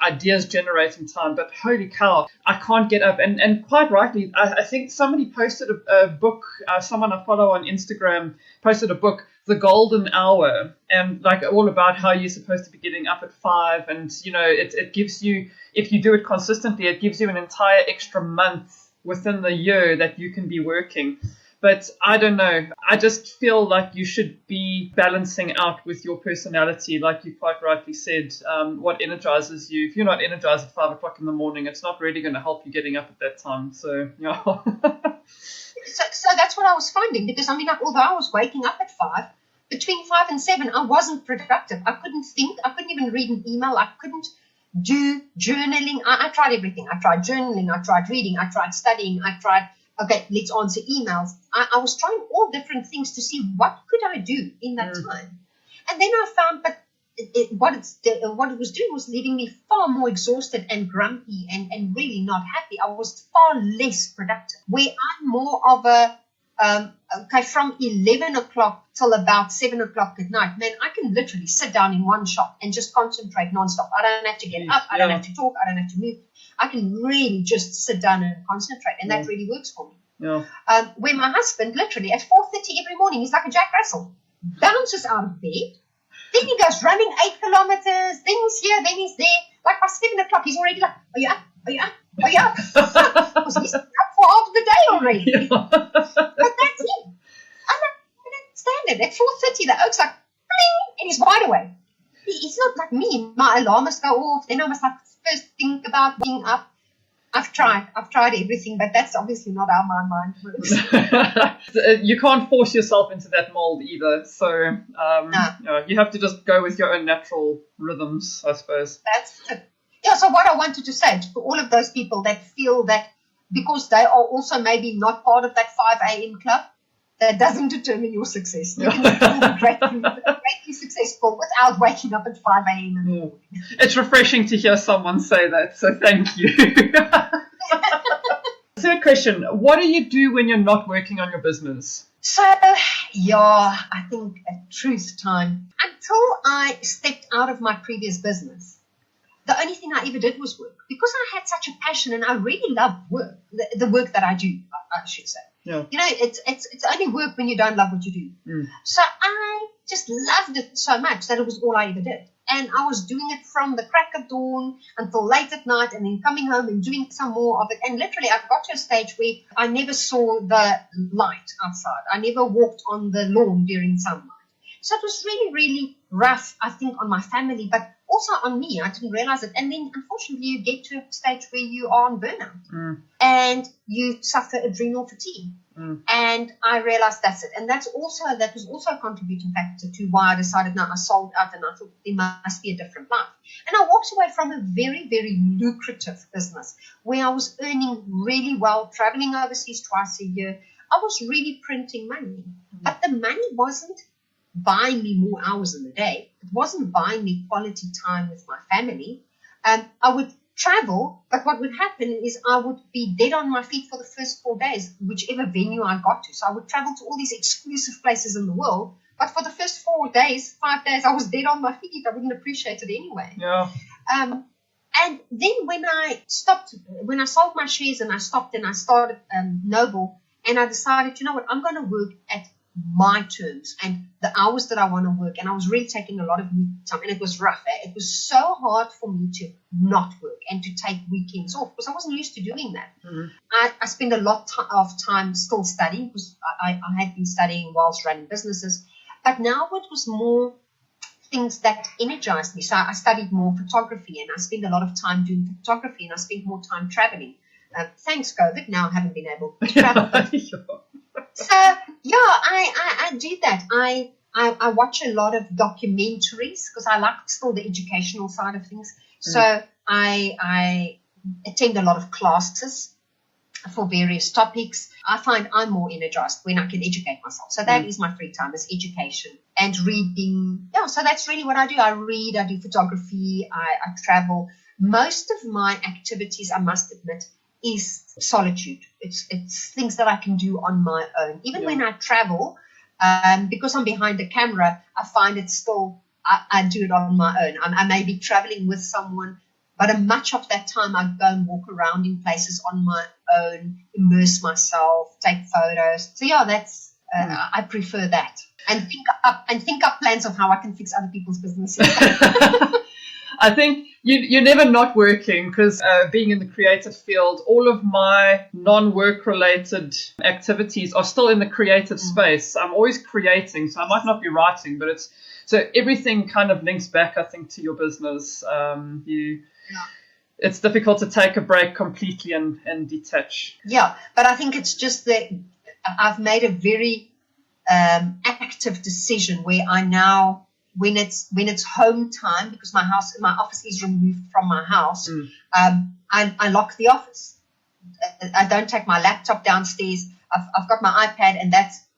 ideas generating time. But holy cow, I can't get up. And quite rightly, I think somebody posted a book, someone I follow on Instagram posted a book, The Golden Hour, and like all about how you're supposed to be getting up at 5. And, it gives you, if you do it consistently, it gives you an entire extra month within the year that you can be working. But I don't know. I just feel like you should be balancing out with your personality, like you quite rightly said, what energizes you. If you're not energized at 5 o'clock in the morning, it's not really going to help you getting up at that time. So, yeah. So that's what I was finding, because although I was waking up at 5, between 5 and 7, I wasn't productive. I couldn't think. I couldn't even read an email. I couldn't do journaling. I tried everything. I tried journaling. I tried reading. I tried studying. I tried, okay, let's answer emails. I was trying all different things to see what could I do in that time. And then I found that what it was doing was leaving me far more exhausted and grumpy and really not happy. I was far less productive. Where I'm more of a, from 11 o'clock till about 7 o'clock at night, man, I can literally sit down in one shop and just concentrate nonstop. I don't have to get up. I don't have to talk. I don't have to move. I can really just sit down and concentrate, and that really works for me. Yeah. Where my husband, literally, at 4:30 every morning, he's like a Jack Russell, bounces out of bed. Then he goes running 8 kilometers, then he's here, then he's there. Like by 7 o'clock, he's already like, are you up? Are you up? Are you up? Because he's up for half the day already. Yeah. But that's it. I don't stand it. At 4:30, the oak's like, bling, and he's wide awake. It's not like me. My alarm must go off. Then I must like first think about being up. I've tried everything, but that's obviously not how my mind works. You can't force yourself into that mold either. So No. You have to just go with your own natural rhythms, I suppose. That's it. Yeah, so what I wanted to say to all of those people that feel that because they are also maybe not part of that 5 a.m. club, that doesn't determine your success. You can still be greatly successful without waking up at 5 a.m. in the morning. It's refreshing to hear someone say that, so thank you. Third question, what do you do when you're not working on your business? So, I think at truth time, until I stepped out of my previous business, the only thing I ever did was work. Because I had such a passion and I really loved work, the work that I do, I should say. Yeah. It's only work when you don't love what you do. So I just loved it so much that it was all I ever did. And I was doing it from the crack of dawn until late at night, and then coming home and doing some more of it. And literally, I got to a stage where I never saw the light outside. I never walked on the lawn during sunlight. So it was really, really rough, I think, on my family, but also on me. I didn't realize it. And then, unfortunately, you get to a stage where you are on burnout and you suffer adrenal fatigue. And I realized that's it. And that was also a contributing factor to why I decided, I sold out and I thought there must be a different life. And I walked away from a very, very lucrative business where I was earning really well, traveling overseas twice a year. I was really printing money. But the money wasn't buying me more hours in the day. It wasn't buying me quality time with my family. I would travel, but what would happen is I would be dead on my feet for the first 4 days, whichever venue I got to. So I would travel to all these exclusive places in the world, but for the first 5 days, I was dead on my feet. I wouldn't appreciate it anyway. Yeah. And then when I sold my shares and I stopped and I started Noble, and I decided, you know what, I'm going to work at my terms and the hours that I want to work. And I was really taking a lot of time, and it was rough. It was so hard for me to not work and to take weekends off because I wasn't used to doing that. I spent a lot of time still studying because I had been studying whilst running businesses, but now it was more things that energized me. So I studied more photography, and I spent a lot of time doing photography, and I spent more time traveling. Thanks COVID, now I haven't been able to travel. So I do that. I watch a lot of documentaries because I like still the educational side of things. So I attend a lot of classes for various topics. I find I'm more energized when I can educate myself. So that is my free time, is education and reading. Yeah, so that's really what I do. I read, I do photography, I travel. Most of my activities, I must admit, is solitude. It's things that I can do on my own. Even when I travel, because I'm behind the camera, I find it still, I do it on my own. I may be traveling with someone, but much of that time I go and walk around in places on my own, immerse myself, take photos. So that's I prefer that, and think up plans of how I can fix other people's businesses. I think You're never not working because being in the creative field, all of my non-work related activities are still in the creative space. I'm always creating, so I might not be writing, but so everything kind of links back, I think, to your business. It's difficult to take a break completely and detach. Yeah, but I think it's just that I've made a very active decision where I now, when it's home time, because my office is removed from my house, I lock the office. I don't take my laptop downstairs. I've got my iPad, and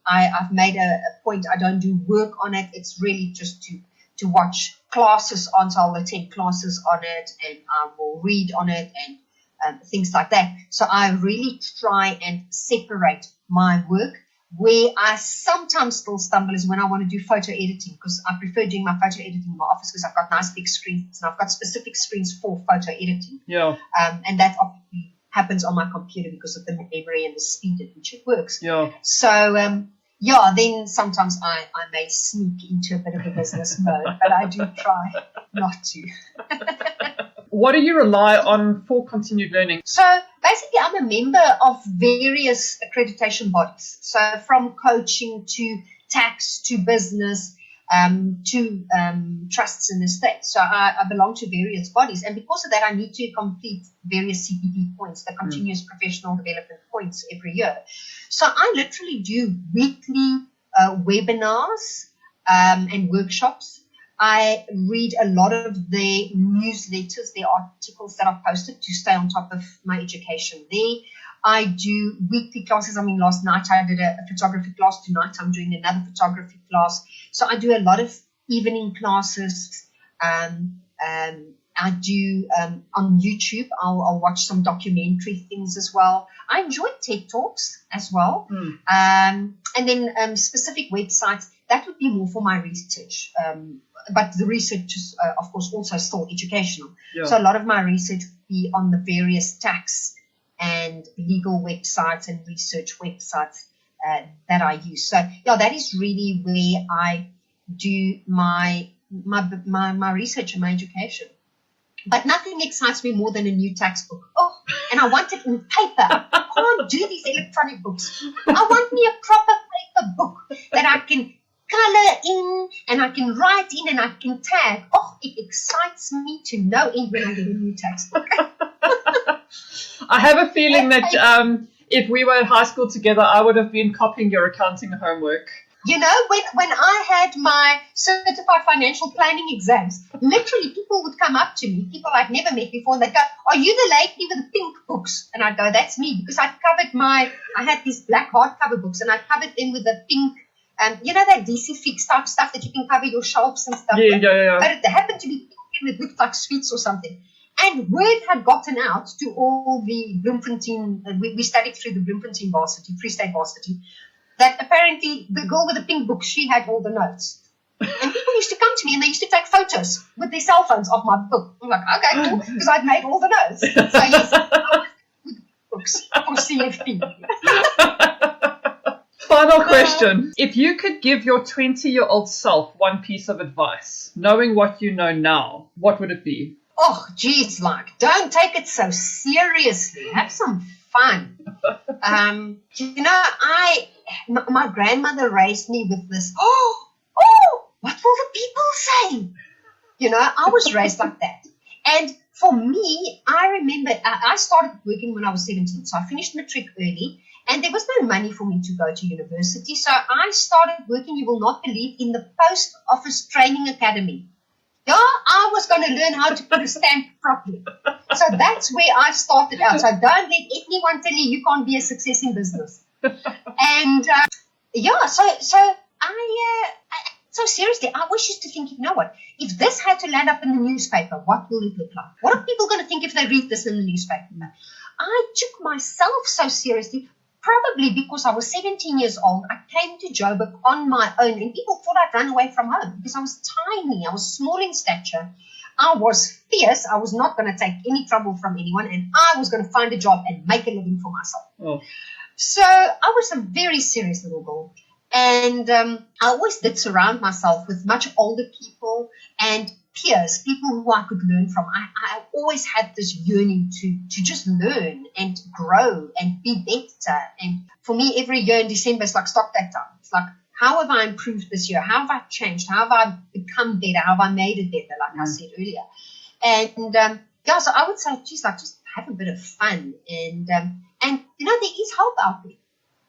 I've made a point. I don't do work on it. It's really just to watch classes on, so I'll attend classes on it, and I will read on it, and things like that. So I really try and separate my work. Where I sometimes still stumble is when I want to do photo editing, because I prefer doing my photo editing in my office because I've got nice big screens, and I've got specific screens for photo editing. Yeah. And that obviously happens on my computer because of the memory and the speed at which it works. Yeah. So, then sometimes I may sneak into a bit of a business mode, but I do try not to. What do you rely on for continued learning? So basically, I'm a member of various accreditation bodies. So from coaching to tax to business to trusts and estates. So I belong to various bodies. And because of that, I need to complete various CPD points, the continuous professional development points every year. So I literally do weekly webinars and workshops. I read a lot of their newsletters, their articles that I've posted to stay on top of my education there. I do weekly classes. I mean, last night I did a photography class. Tonight I'm doing another photography class. So I do a lot of evening classes. I do on YouTube. I'll watch some documentary things as well. I enjoy TED Talks as well. And then specific websites, that would be more for my research. But the research is, of course, also still educational. Yeah. So a lot of my research would be on the various tax and legal websites and research websites that I use. So, that is really where I do my research and my education. But nothing excites me more than a new tax book. Oh, and I want it in paper. I can't do these electronic books. I want me a proper paper book that I can color in, and I can write in, and I can tag. Oh, it excites me to no end when I get a new textbook. I have a feeling that if we were in high school together, I would have been copying your accounting homework. You know, when I had my certified financial planning exams, literally people would come up to me, people I'd never met before, and they'd go, "Are you the lady with the pink books?" And I'd go, "That's me," because I had these black hardcover books, and I covered them with the pink, that DC Fix type stuff that you can cover your shelves and stuff. Yeah. But it happened to be pink, and it looked like sweets or something. And word had gotten out to all the Bloemfontein, we studied through the Bloemfontein varsity, Free State varsity, that apparently the girl with the pink book, she had all the notes. And people used to come to me and they used to take photos with their cell phones of my book. I'm like, okay, cool, because I'd made all the notes. So yes, I was with books for CFP. Final question. If you could give your 20-year-old self one piece of advice, knowing what you know now, what would it be? Oh, geez, don't take it so seriously. Have some fun. My grandmother raised me with this, what will the people say? I was raised like that. And for me, I remember I started working when I was 17. So I finished matric early, and there was no money for me to go to university. So I started working, you will not believe, in the Post Office Training Academy. Yeah, I was going to learn how to put a stamp properly. So that's where I started out. So don't let anyone tell you can't be a success in business. And so seriously, I always used to think, you know what, if this had to land up in the newspaper, what will it look like? What are people going to think if they read this in the newspaper? I took myself so seriously. Probably because I was 17 years old, I came to Joburg on my own, and people thought I'd run away from home because I was tiny, I was small in stature, I was fierce, I was not going to take any trouble from anyone, and I was going to find a job and make a living for myself. Oh. So I was a very serious little girl, and I always did surround myself with much older people, and peers, people who I could learn from. I always had this yearning to just learn and grow and be better. And for me, every year in December, it's like stock take time. It's like, how have I improved this year? How have I changed? How have I become better? How have I made it better, like I said earlier? And so I would say, geez, like, just have a bit of fun. And there is help out there.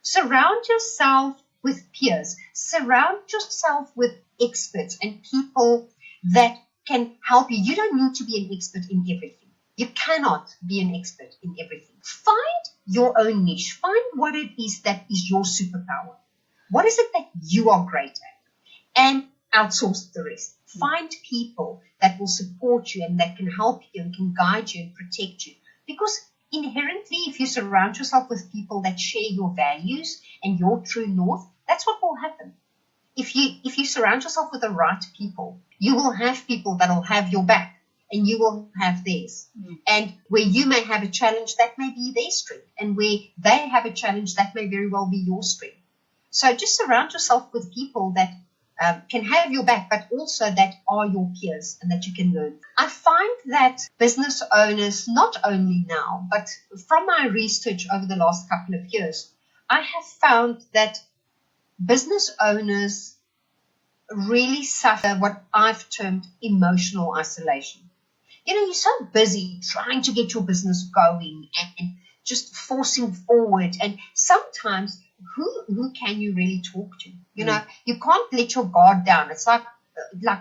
Surround yourself with peers. Surround yourself with experts and people that can help you. You don't need to be an expert in everything. You cannot be an expert in everything. Find your own niche. Find what it is that is your superpower. What is it that you are great at? And outsource the rest. Find people that will support you and that can help you and can guide you and protect you. Because inherently, if you surround yourself with people that share your values and your true north, that's what will happen. If you surround yourself with the right people, you will have people that will have your back and you will have theirs. And where you may have a challenge, that may be their strength. And where they have a challenge, that may very well be your strength. So just surround yourself with people that can have your back, but also that are your peers and that you can learn. I find that business owners, not only now, but from my research over the last couple of years, I have found that business owners really suffer what I've termed emotional isolation. You're so busy trying to get your business going and just forcing forward. And sometimes, who can you really talk to? You can't let your guard down. It's like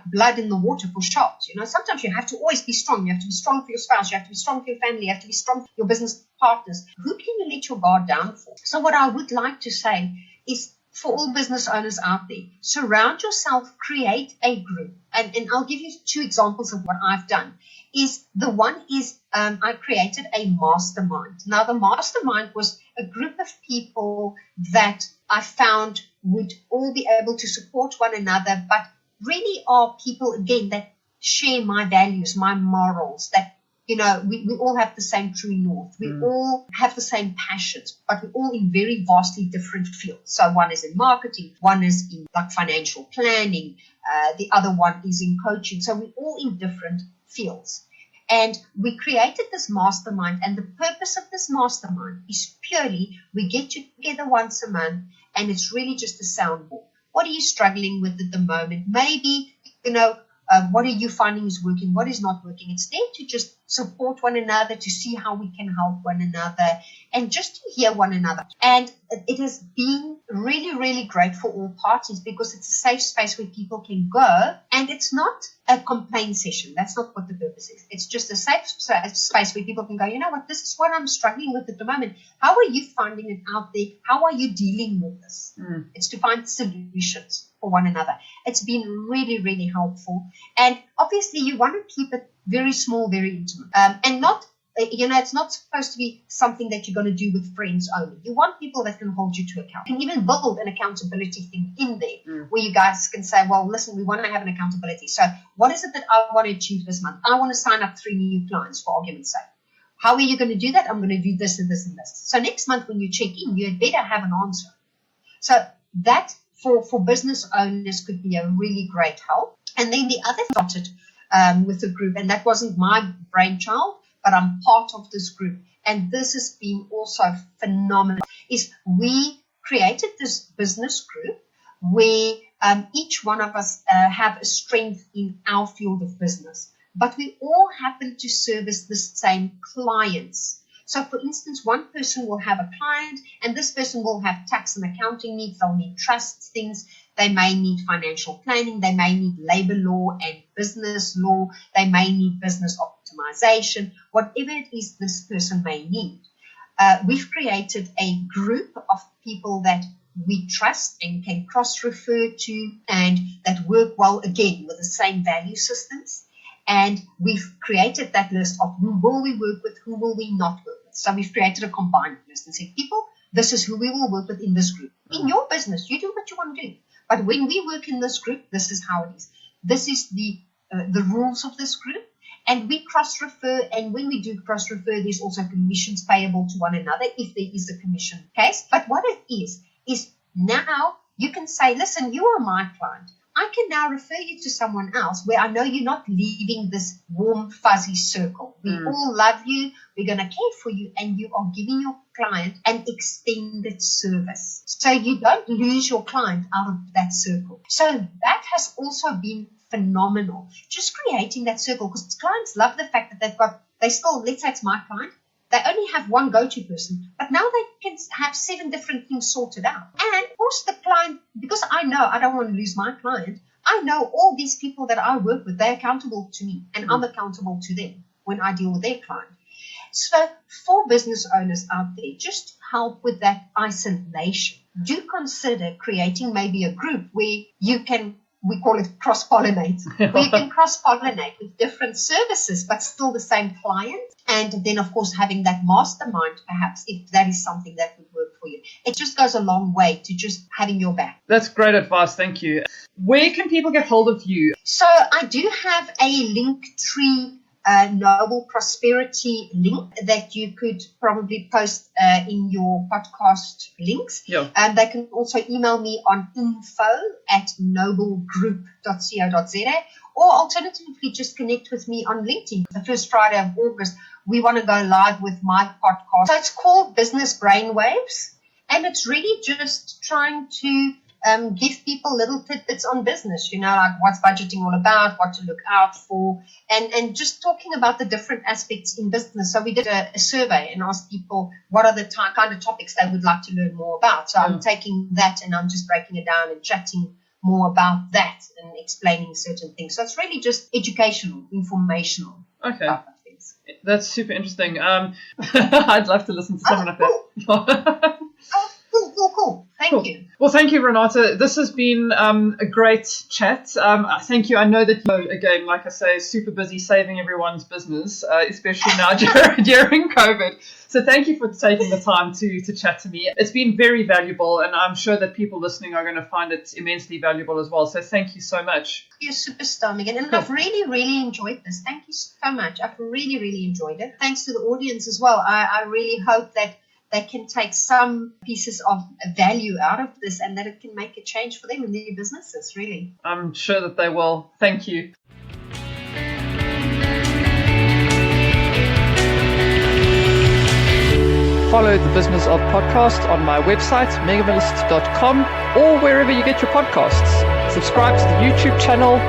blood in the water for sharks. Sometimes you have to always be strong. You have to be strong for your spouse. You have to be strong for your family. You have to be strong for your business partners. Who can you let your guard down for? So what I would like to say is, for all business owners out there, surround yourself, create a group. And I'll give you 2 examples of what I've done. The one is I created a mastermind. Now, the mastermind was a group of people that I found would all be able to support one another, but really are people, again, that share my values, my morals, that, we all have the same true north. We all have the same passions, but we're all in very vastly different fields. So one is in marketing, one is in financial planning, the other one is in coaching. So we're all in different fields. And we created this mastermind, and the purpose of this mastermind is purely we get together once a month, and it's really just a soundboard. What are you struggling with at the moment? Maybe, what are you finding is working? What is not working? It's there to just support one another, to see how we can help one another, and just to hear one another. And it has been really, really great for all parties because it's a safe space where people can go, and it's not a complaint session. That's not what the purpose is. It's just a safe space where people can go, this is what I'm struggling with at the moment. How are you finding it out there? How are you dealing with this? It's to find solutions for one another. It's been really, really helpful. And obviously you want to keep it very small, very intimate, and not, it's not supposed to be something that you're going to do with friends only. You want people that can hold you to account. You can even build an accountability thing in there where you guys can say, well, listen, we want to have an accountability. So what is it that I want to achieve this month? I want to sign up 3 new clients, for argument's sake. How are you going to do that? I'm going to do this and this and this. So next month when you check in, you had better have an answer. So that for business owners could be a really great help. And then the other started with the group, and that wasn't my brainchild, but I'm part of this group. And this has been also phenomenal, is we created this business group where each one of us have a strength in our field of business, but we all happen to service the same clients. So, for instance, one person will have a client, and this person will have tax and accounting needs. They'll need trusts things. They may need financial planning. They may need labor law and business law. They may need business optimization. Whatever it is this person may need. We've created a group of people that we trust and can cross-refer to, and that work well, again, with the same value systems. And we've created that list of who will we work with, who will we not work with. So we've created a combined list and said, people, this is who we will work with in this group. In your business, you do what you want to do. But when we work in this group, this is how it is. This is the rules of this group. And we cross-refer, and when we do cross-refer, there's also commissions payable to one another if there is a commission case. But what it is now you can say, listen, you are my client. I can now refer you to someone else where I know you're not leaving this warm, fuzzy circle. We all love you. We're going to care for you. And you are giving your client an extended service. So you don't lose your client out of that circle. So that has also been phenomenal. Just creating that circle, because clients love the fact that they still, let's say it's my client, they only have one go-to person, but now they can have 7 different things sorted out. And of course the client, because I know I don't want to lose my client, I know all these people that I work with, they're accountable to me and I'm accountable to them when I deal with their client. So for business owners out there, just help with that isolation. Do consider creating maybe a group where you can, we call it cross-pollinate, where you can cross-pollinate with different services, but still the same client. And then, of course, having that mastermind, perhaps, if that is something that would work for you. It just goes a long way to just having your back. That's great advice. Thank you. Where can people get hold of you? So I do have a Linktree Noble Prosperity link that you could probably post in your podcast links. Yeah. And they can also email me on info@noblegroup.co.za, or alternatively just connect with me on LinkedIn. The first Friday of August, we want to go live with my podcast. So it's called Business Brainwaves, and it's really just trying to give people little tidbits on business, like what's budgeting all about, what to look out for, and just talking about the different aspects in business. So we did a survey and asked people what are the kind of topics they would like to learn more about. So I'm taking that and I'm just breaking it down and chatting more about that and explaining certain things. So it's really just educational, informational type of things. That's super interesting. I'd love to listen to something like that. Cool. Thank you. Well, thank you, Renate. This has been a great chat. Thank you. I know that you, again, like I say, super busy saving everyone's business, especially now during COVID. So thank you for taking the time to chat to me. It's been very valuable, and I'm sure that people listening are going to find it immensely valuable as well. So thank you so much. You're a superstar, Megan. And I've really, really enjoyed this. Thank you so much. I've really, really enjoyed it. Thanks to the audience as well. I really hope that they can take some pieces of value out of this and that it can make a change for them in their businesses, really. I'm sure that they will. Thank you. Follow the Business of Podcast on my website, megamillist.com, or wherever you get your podcasts. Subscribe to the YouTube channel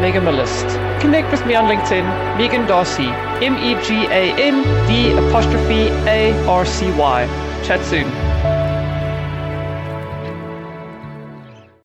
@Megamillist. Connect with me on LinkedIn, Megan Darcy, MEGAND'ARCY. Chat soon.